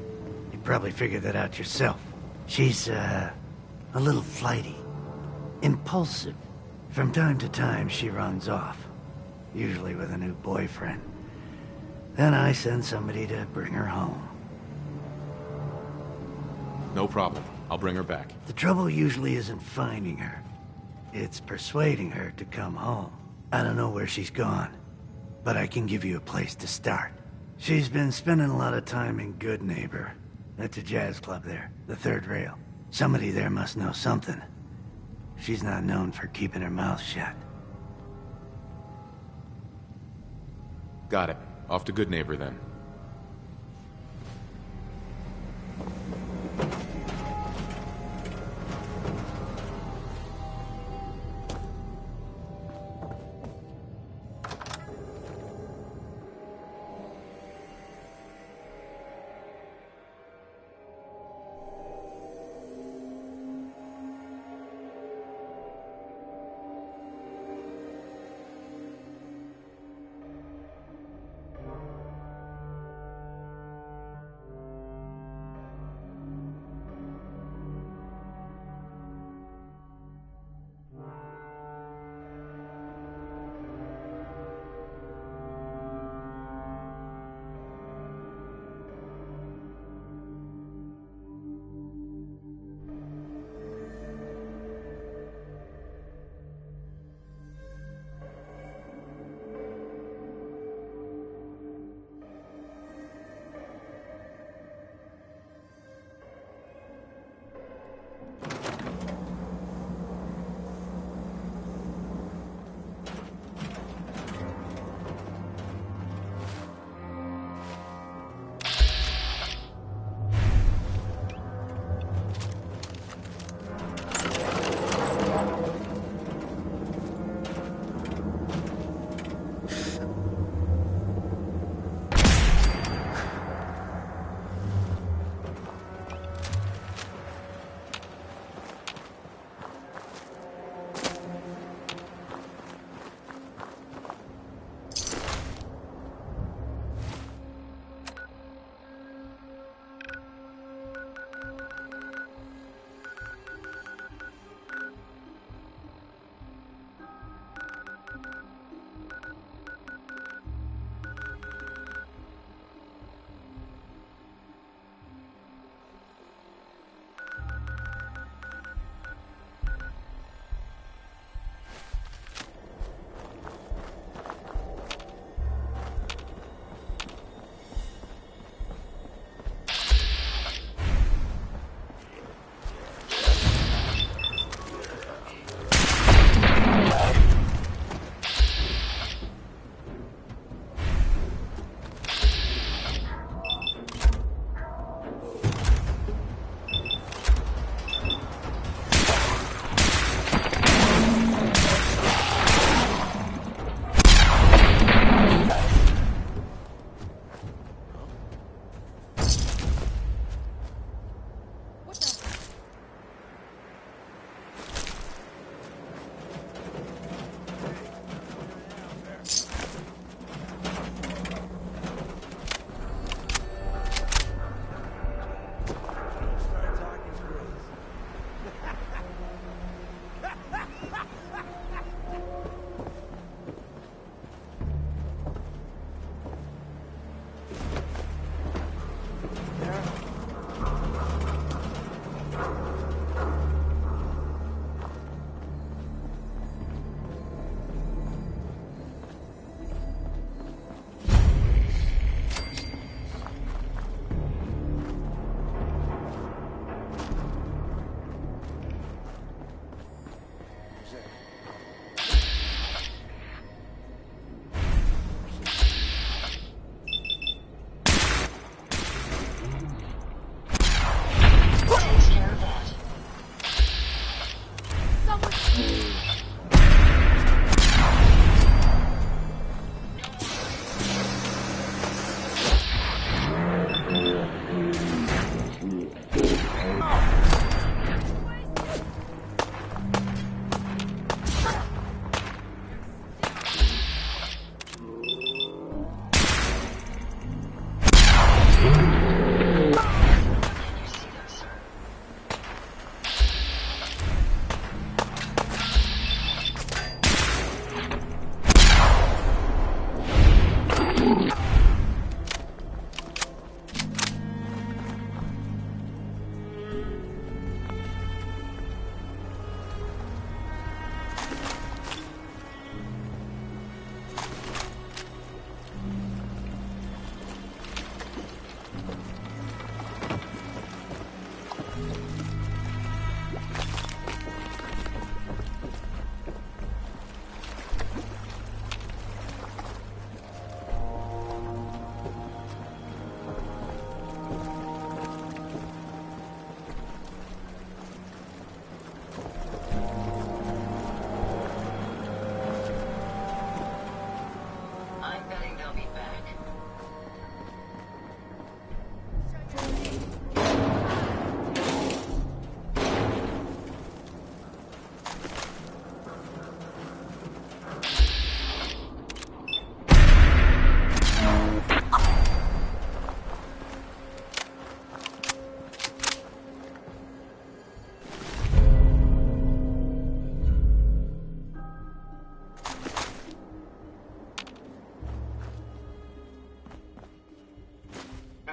You probably figured that out yourself. She's, a little flighty. Impulsive. From time to time, she runs off. Usually with a new boyfriend. Then I send somebody to bring her home. No problem. I'll bring her back. The trouble usually isn't finding her. It's persuading her to come home. I don't know where she's gone, but I can give you a place to start. She's been spending a lot of time in Good Neighbor, at the jazz club there, the third rail. Somebody there must know something. She's not known for keeping her mouth shut. Got it. Off to Good Neighbor, then.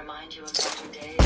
remind you of better days?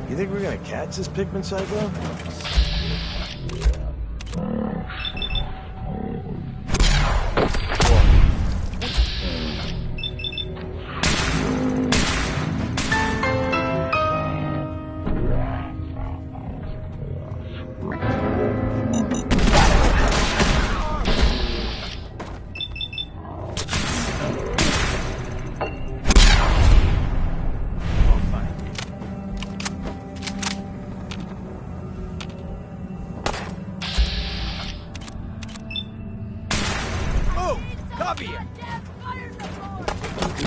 You think we're gonna catch this Pikmin psycho?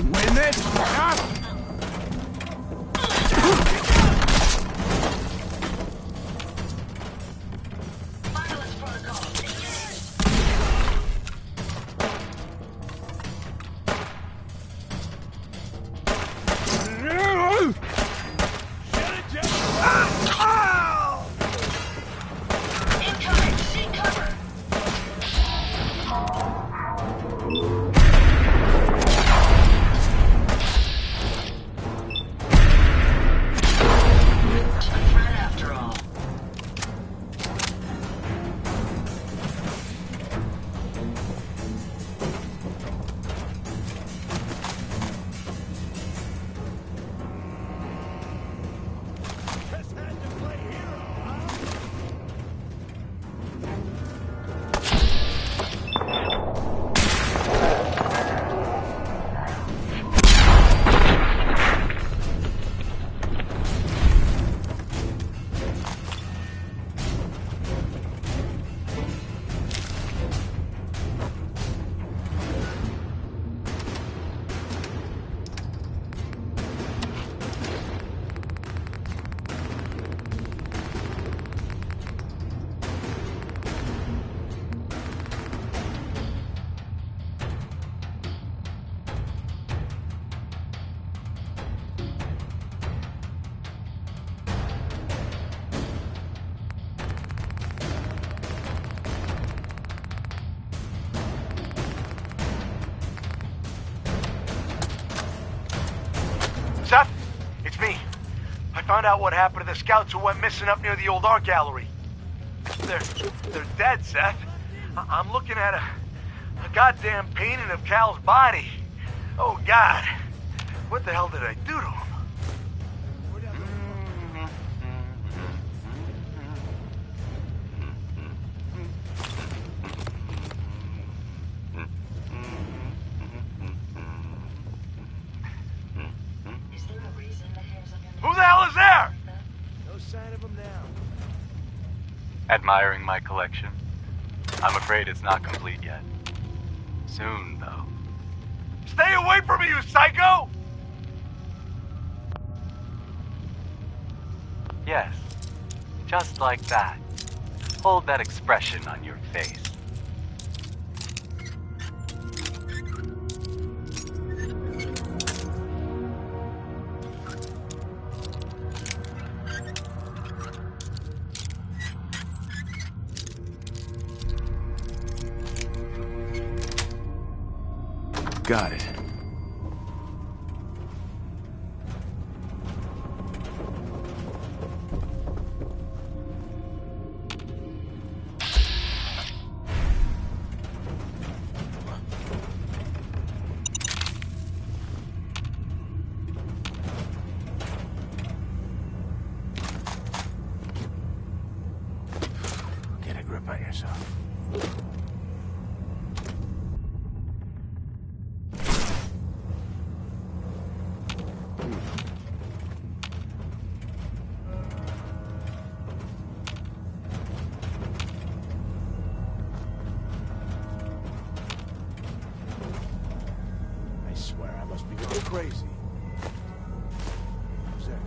Win this? Huh? Seth, it's me. I found out what happened to the scouts who went missing up near the old art gallery. They're dead, Seth. I'm looking at a goddamn painting of Cal's body. Oh, God. What the hell did I do to him? Who the hell is there? No sign of him now. Admiring my collection? I'm afraid it's not complete yet. Soon, though. Stay away from me, you psycho! Yes, just like that. Hold that expression on your face. Got it. must be going crazy. Who's that?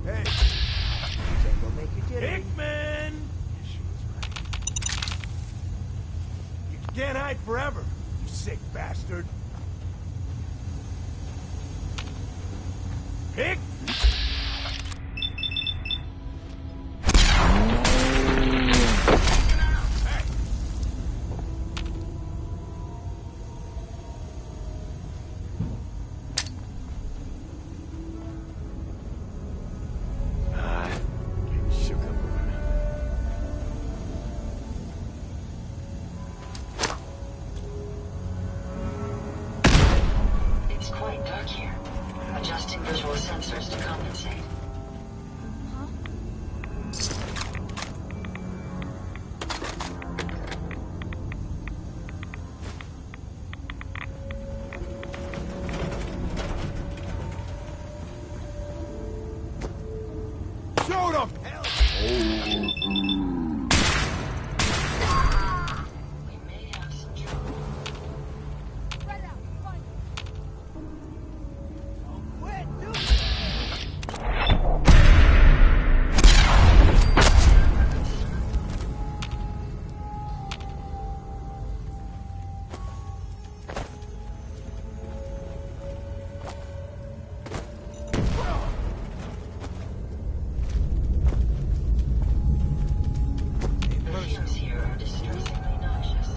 Hey! Don't make you get Hickman! You can't hide forever, you sick bastard. Hick! It's quite dark here. Adjusting visual sensors to compensate. Shoot him! We may have some trouble. The fumes here are distressingly nauseous.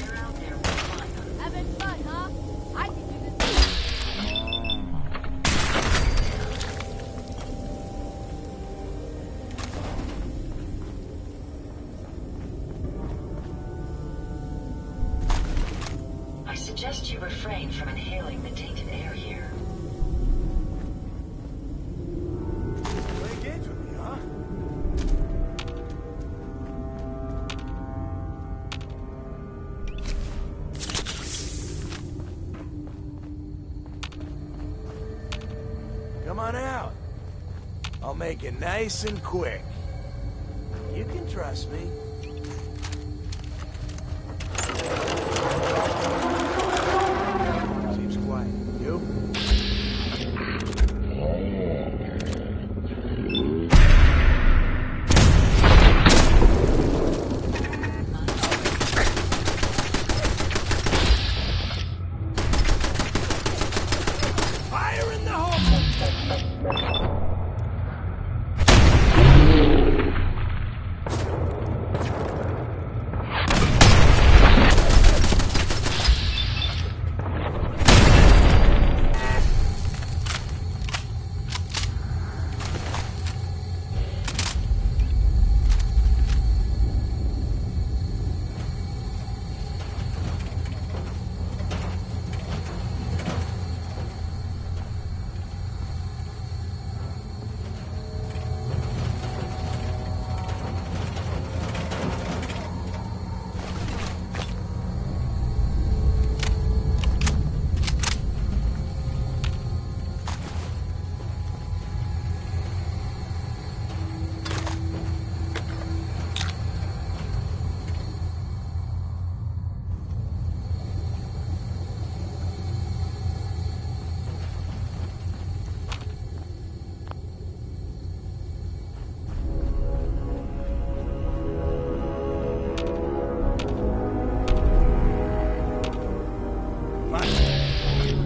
You're out there with fun. Having fun, huh? I can do this. I suggest you refrain from inhaling the tainted air here. Play games with me, huh? Come on out. I'll make it nice and quick. You can trust me. Seems quiet. You? Fire in the hole!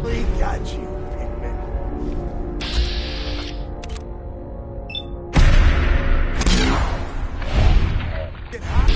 We got you, Hickman. Get hot.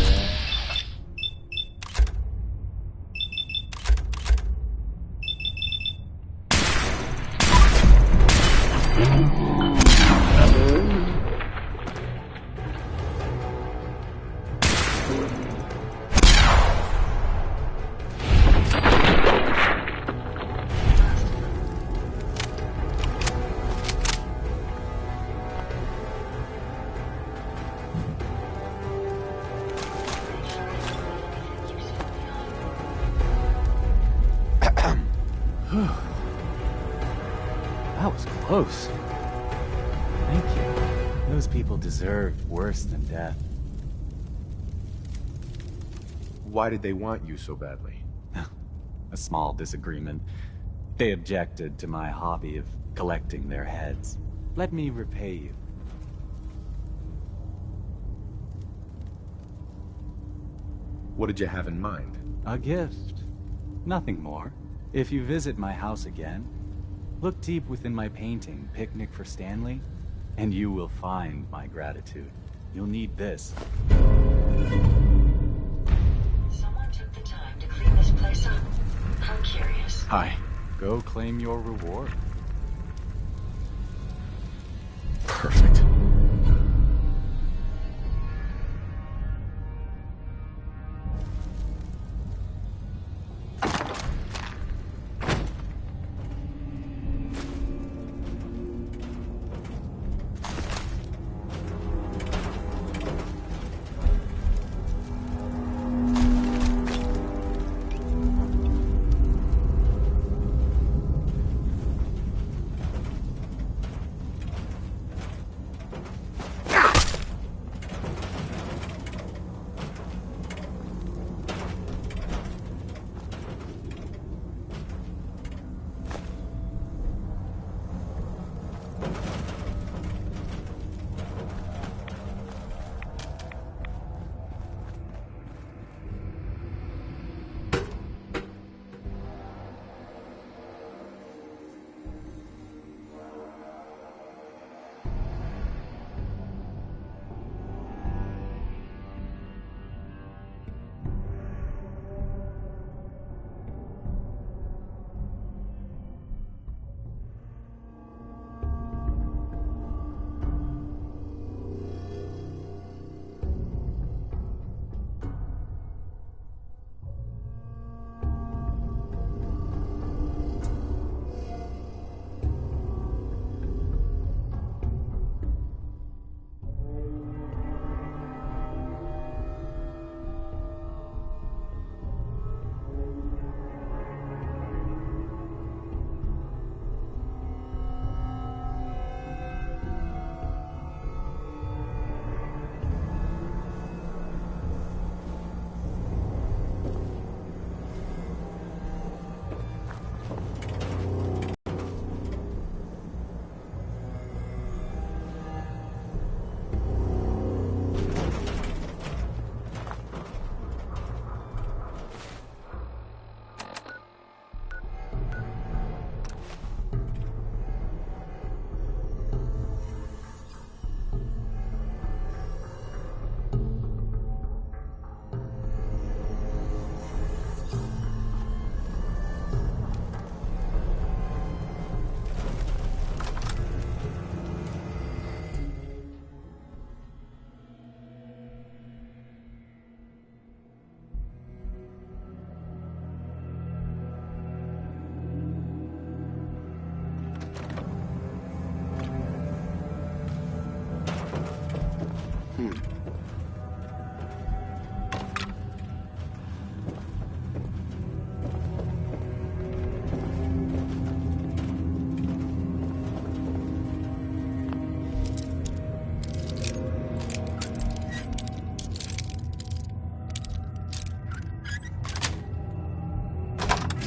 That was close. Thank you. Those people deserved worse than death. Why did they want you so badly? A small disagreement. They objected to my hobby of collecting their heads. Let me repay you. What did you have in mind? A gift. Nothing more. If you visit my house again, look deep within my painting, Picnic for Stanley, and you will find my gratitude. You'll need this. Someone took the time to clean this place up. How curious. Hi. Go claim your reward. Perfect.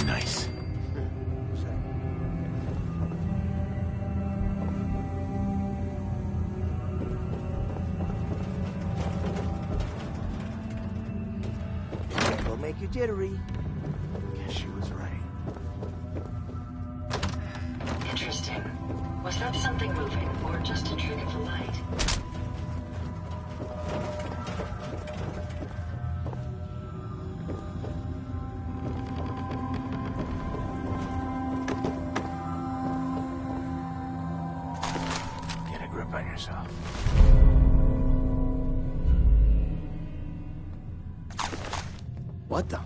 Nice. Will make you jittery. Guess she was right. Interesting. Was that something moving, or just a trick of the light? Get a grip on yourself. What the?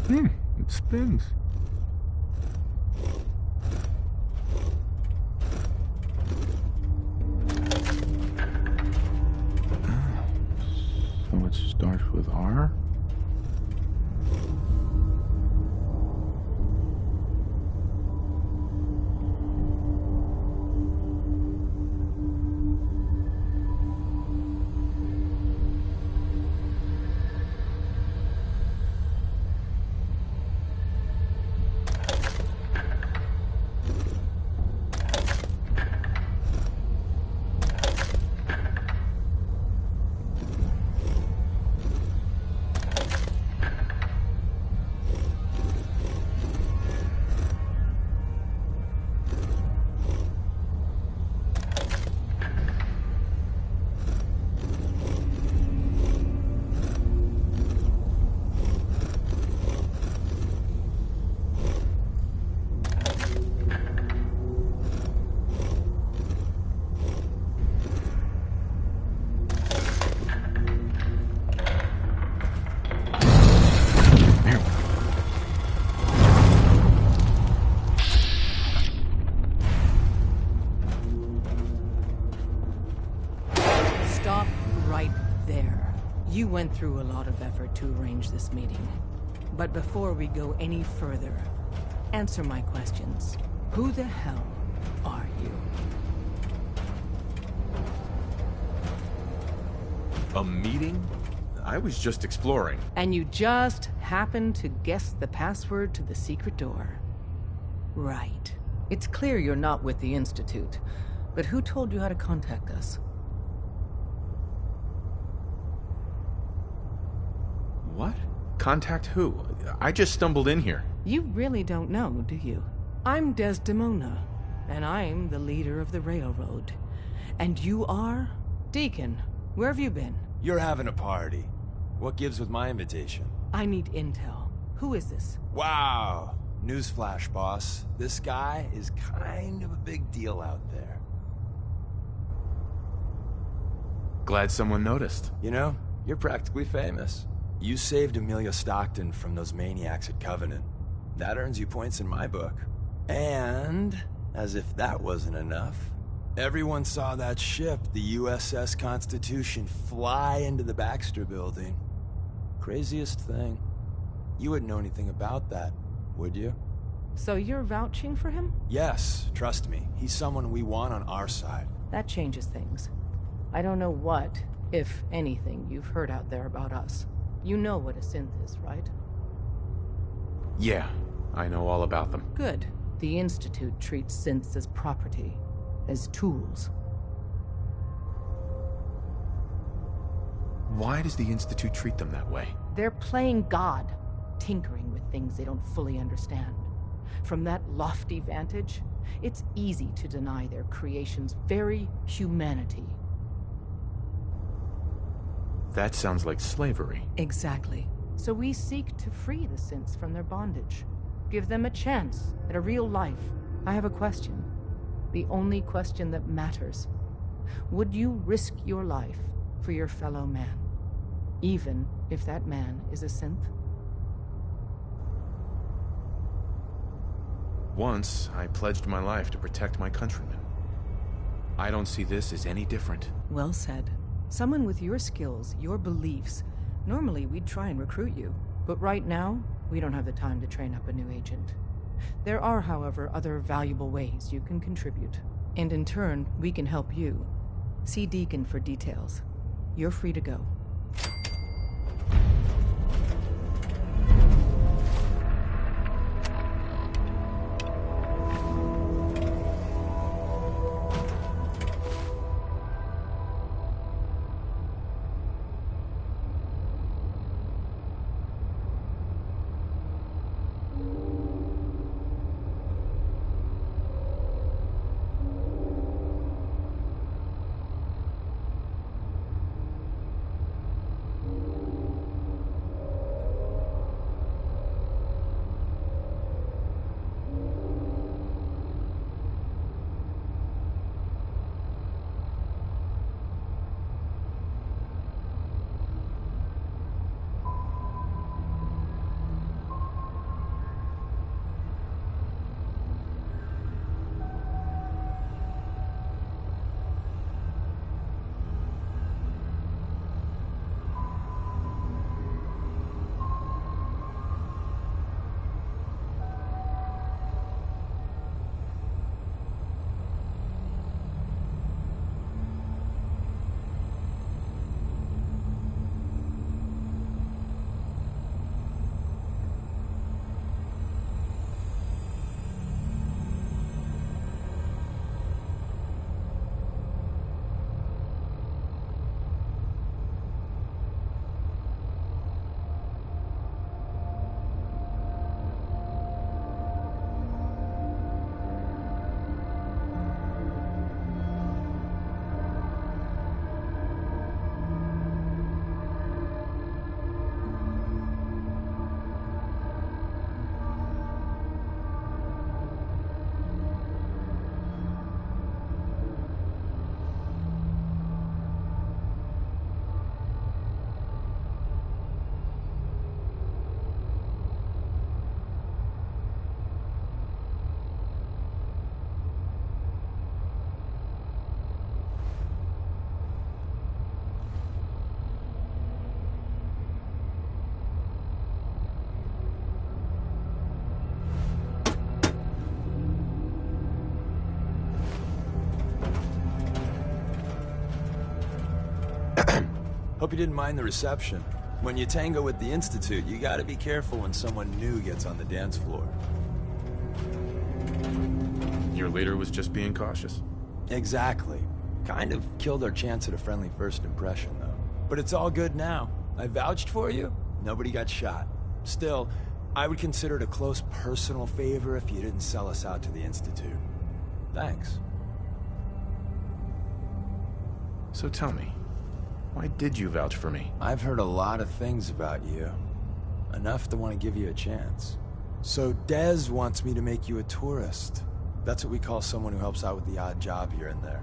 It spins. So it starts with R? You went through a lot of effort to arrange this meeting. But before we go any further, answer my questions. Who the hell are you? A meeting? I was just exploring. And you just happened to guess the password to the secret door. Right. It's clear you're not with the Institute. But who told you how to contact us? What? Contact who? I just stumbled in here. You really don't know, do you? I'm Desdemona, and I'm the leader of the railroad. And you are? Deacon, where have you been? You're having a party. What gives with my invitation? I need intel. Who is this? Wow. Newsflash, boss. This guy is kind of a big deal out there. Glad someone noticed. You know, you're practically famous. You saved Amelia Stockton from those maniacs at Covenant. That earns you points in my book. And, as if that wasn't enough, everyone saw that ship, the USS Constitution, fly into the Baxter building. Craziest thing. You wouldn't know anything about that, would you? So you're vouching for him? Yes, trust me. He's someone we want on our side. That changes things. I don't know what, if anything, you've heard out there about us. You know what a synth is, right? Yeah, I know all about them. Good. The Institute treats synths as property, as tools. Why does the Institute treat them that way? They're playing God, tinkering with things they don't fully understand. From that lofty vantage, it's easy to deny their creation's very humanity. That sounds like slavery. Exactly. So we seek to free the synths from their bondage. Give them a chance at a real life. I have a question. The only question that matters. Would you risk your life for your fellow man? Even if that man is a synth? Once, I pledged my life to protect my countrymen. I don't see this as any different. Well said. Someone with your skills, your beliefs, normally we'd try and recruit you. But right now, we don't have the time to train up a new agent. There are, however, other valuable ways you can contribute. And in turn, we can help you. See Deacon for details. You're free to go. you didn't mind the reception. When you tango with the Institute, you gotta be careful when someone new gets on the dance floor. Your leader was just being cautious. Exactly. Kind of killed our chance at a friendly first impression, though. But it's all good now. I vouched for you. Nobody got shot. Still, I would consider it a close personal favor if you didn't sell us out to the Institute. Thanks. So tell me, why did you vouch for me? I've heard a lot of things about you. Enough to want to give you a chance. So Dez wants me to make you a tourist. That's what we call someone who helps out with the odd job here and there.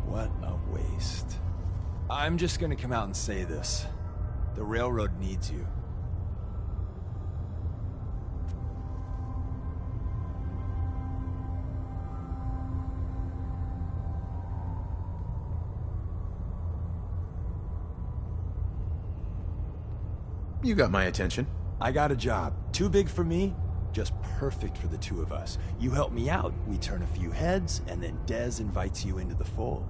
What a waste. I'm just gonna come out and say this. The railroad needs you. You got my attention. I got a job. Too big for me, just perfect for the two of us. You help me out, we turn a few heads, and then Dez invites you into the fold.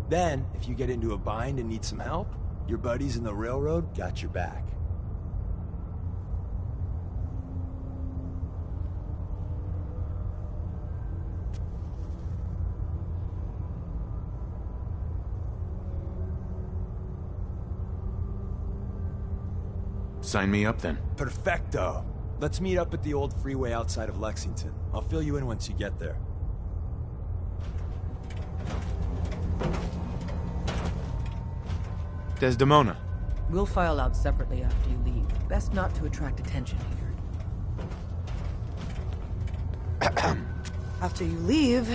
Then, if you get into a bind and need some help, your buddies in the railroad got your back. Sign me up then. Perfecto. Let's meet up at the old freeway outside of Lexington. I'll fill you in once you get there. Desdemona. We'll file out separately after you leave. Best not to attract attention here. After you leave,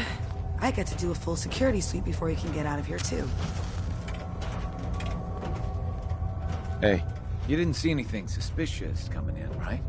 I get to do a full security sweep before you can get out of here, too. Hey, you didn't see anything suspicious coming in, right?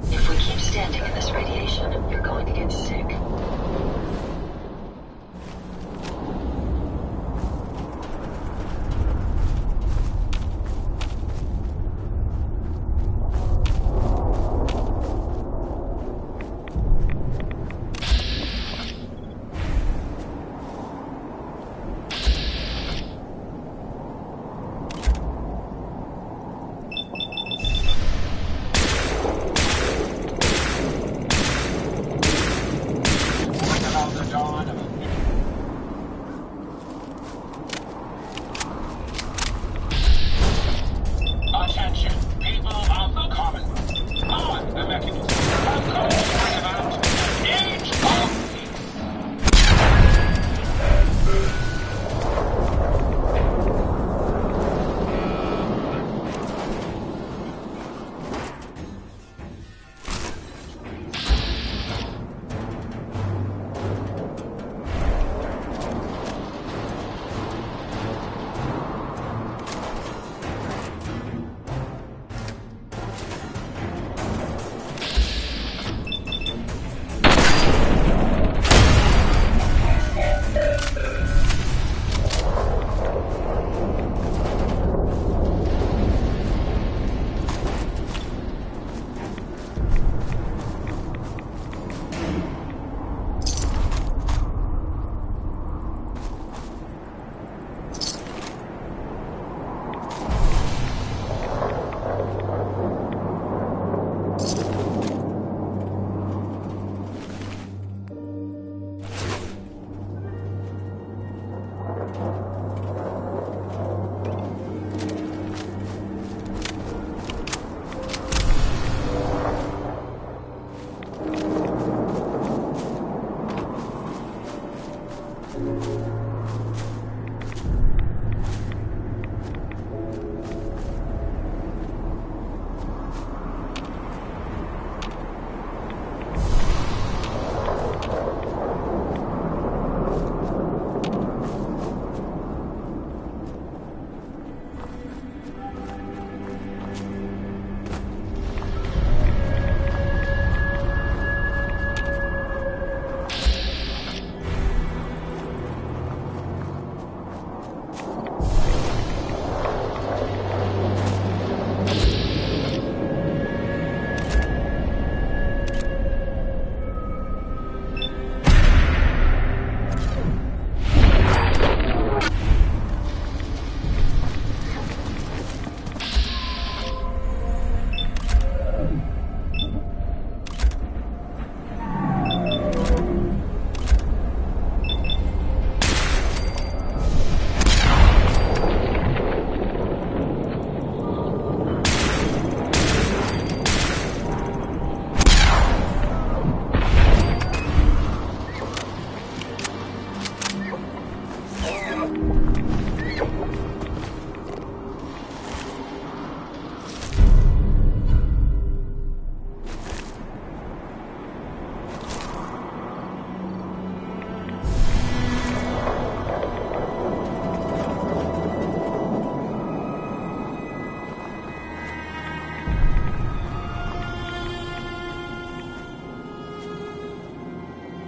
If we keep standing in this radiation, you're going to get sick.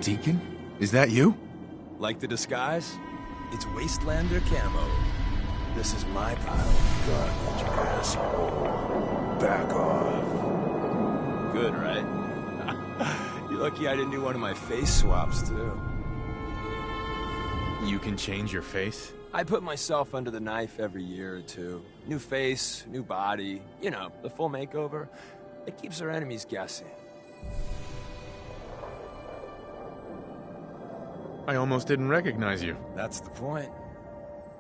Deacon? Is that you? Like the disguise? It's Wastelander camo. This is my pile of garbage, asshole. Back off. Good, right? You're lucky I didn't do one of my face swaps, too. You can change your face? I put myself under the knife every year or two. New face, new body. You know, the full makeover. It keeps our enemies guessing. I almost didn't recognize you. That's the point.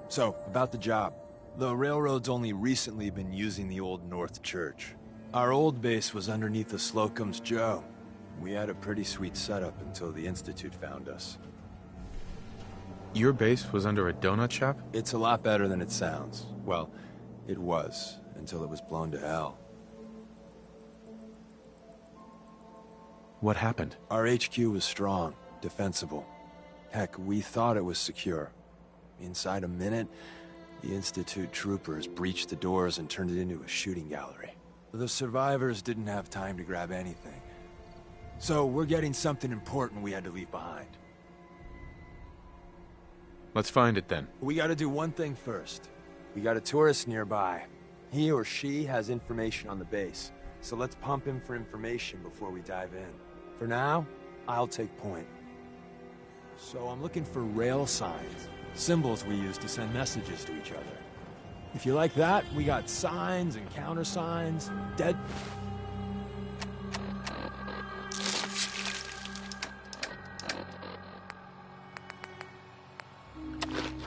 So, about the job. The railroad's only recently been using the old North Church. Our old base was underneath the Slocum's Joe. We had a pretty sweet setup until the Institute found us. Your base was under a donut shop? It's a lot better than it sounds. Well, it was, until it was blown to hell. What happened? Our HQ was strong, defensible. Heck, we thought it was secure. Inside a minute, the Institute troopers breached the doors and turned it into a shooting gallery. The survivors didn't have time to grab anything. So we're getting something important we had to leave behind. Let's find it then. We gotta do one thing first. We got a tourist nearby. He or she has information on the base, so let's pump him for information before we dive in. For now, I'll take point. So I'm looking for rail signs, symbols we use to send messages to each other. If you like that, we got signs and countersigns, dead...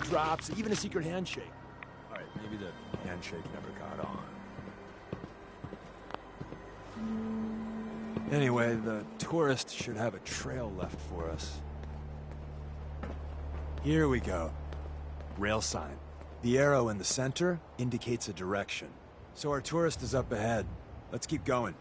drops, even a secret handshake. Alright, maybe the handshake never caught on. Anyway, the tourist should have a trail left for us. Here we go. Rail sign. The arrow in the center indicates a direction. So our tourist is up ahead. Let's keep going.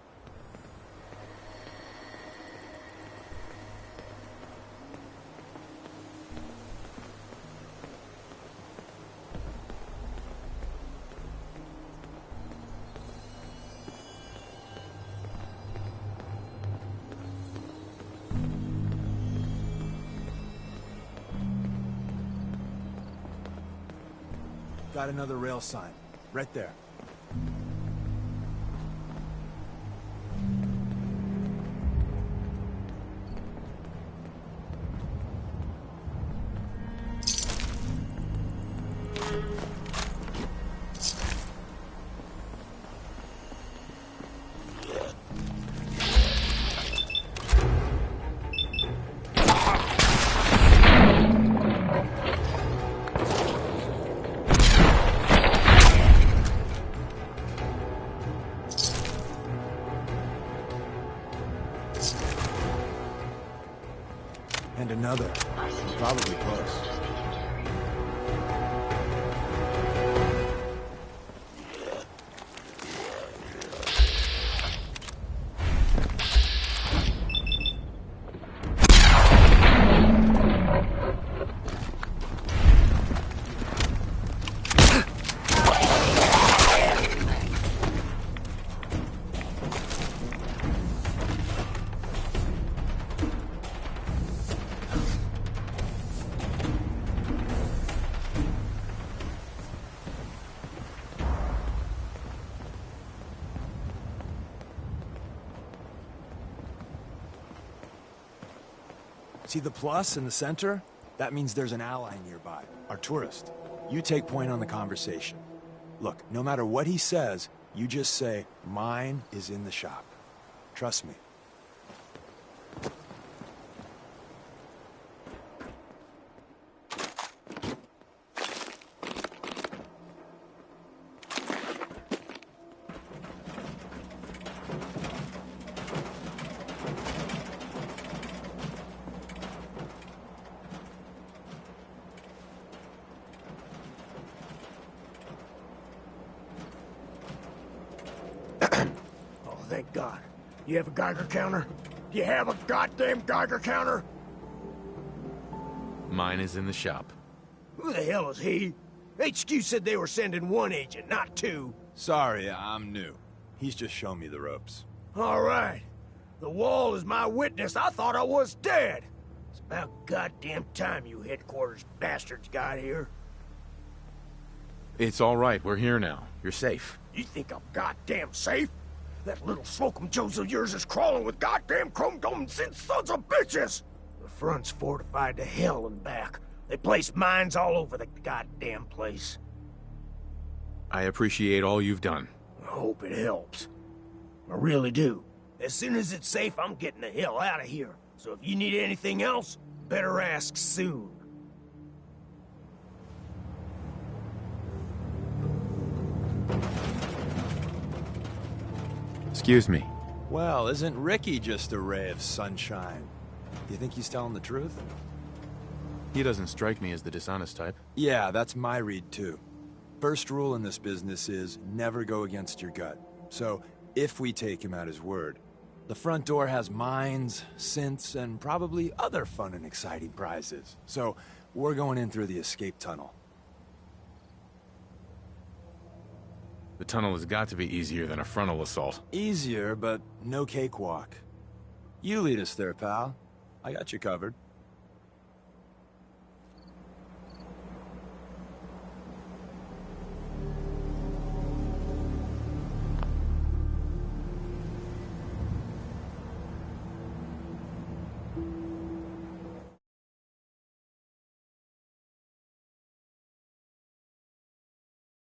Got another rail sign. Right there. And another. Probably close. See the plus in the center? That means there's an ally nearby, our tourist. You take point on the conversation. Look, no matter what he says, you just say, "Mine is in the shop." Trust me. Thank God. You have a Geiger counter? Do you have a goddamn Geiger counter? Mine is in the shop. Who the hell is he? HQ said they were sending one agent, not two. Sorry, I'm new. He's just shown me the ropes. All right. The wall is my witness. I thought I was dead. About goddamn time you headquarters bastards got here. It's all right. We're here now. You're safe. You think I'm goddamn safe? That little Slocum Joes of yours is crawling with goddamn chrome-domed synth sons of bitches! The front's fortified to hell and back. They place mines all over the goddamn place. I appreciate all you've done. I hope it helps. I really do. As soon as it's safe, I'm getting the hell out of here. So if you need anything else, better ask soon. Excuse me. Well, isn't Ricky just a ray of sunshine? Do you think he's telling the truth? He doesn't strike me as the dishonest type. Yeah, that's my read too. First rule in this business is never go against your gut. So, if we take him at his word, the front door has mines, synths, and probably other fun and exciting prizes. So, we're going in through the escape tunnel. The tunnel has got to be easier than a frontal assault. Easier, but no cakewalk. You lead us there, pal. I got you covered.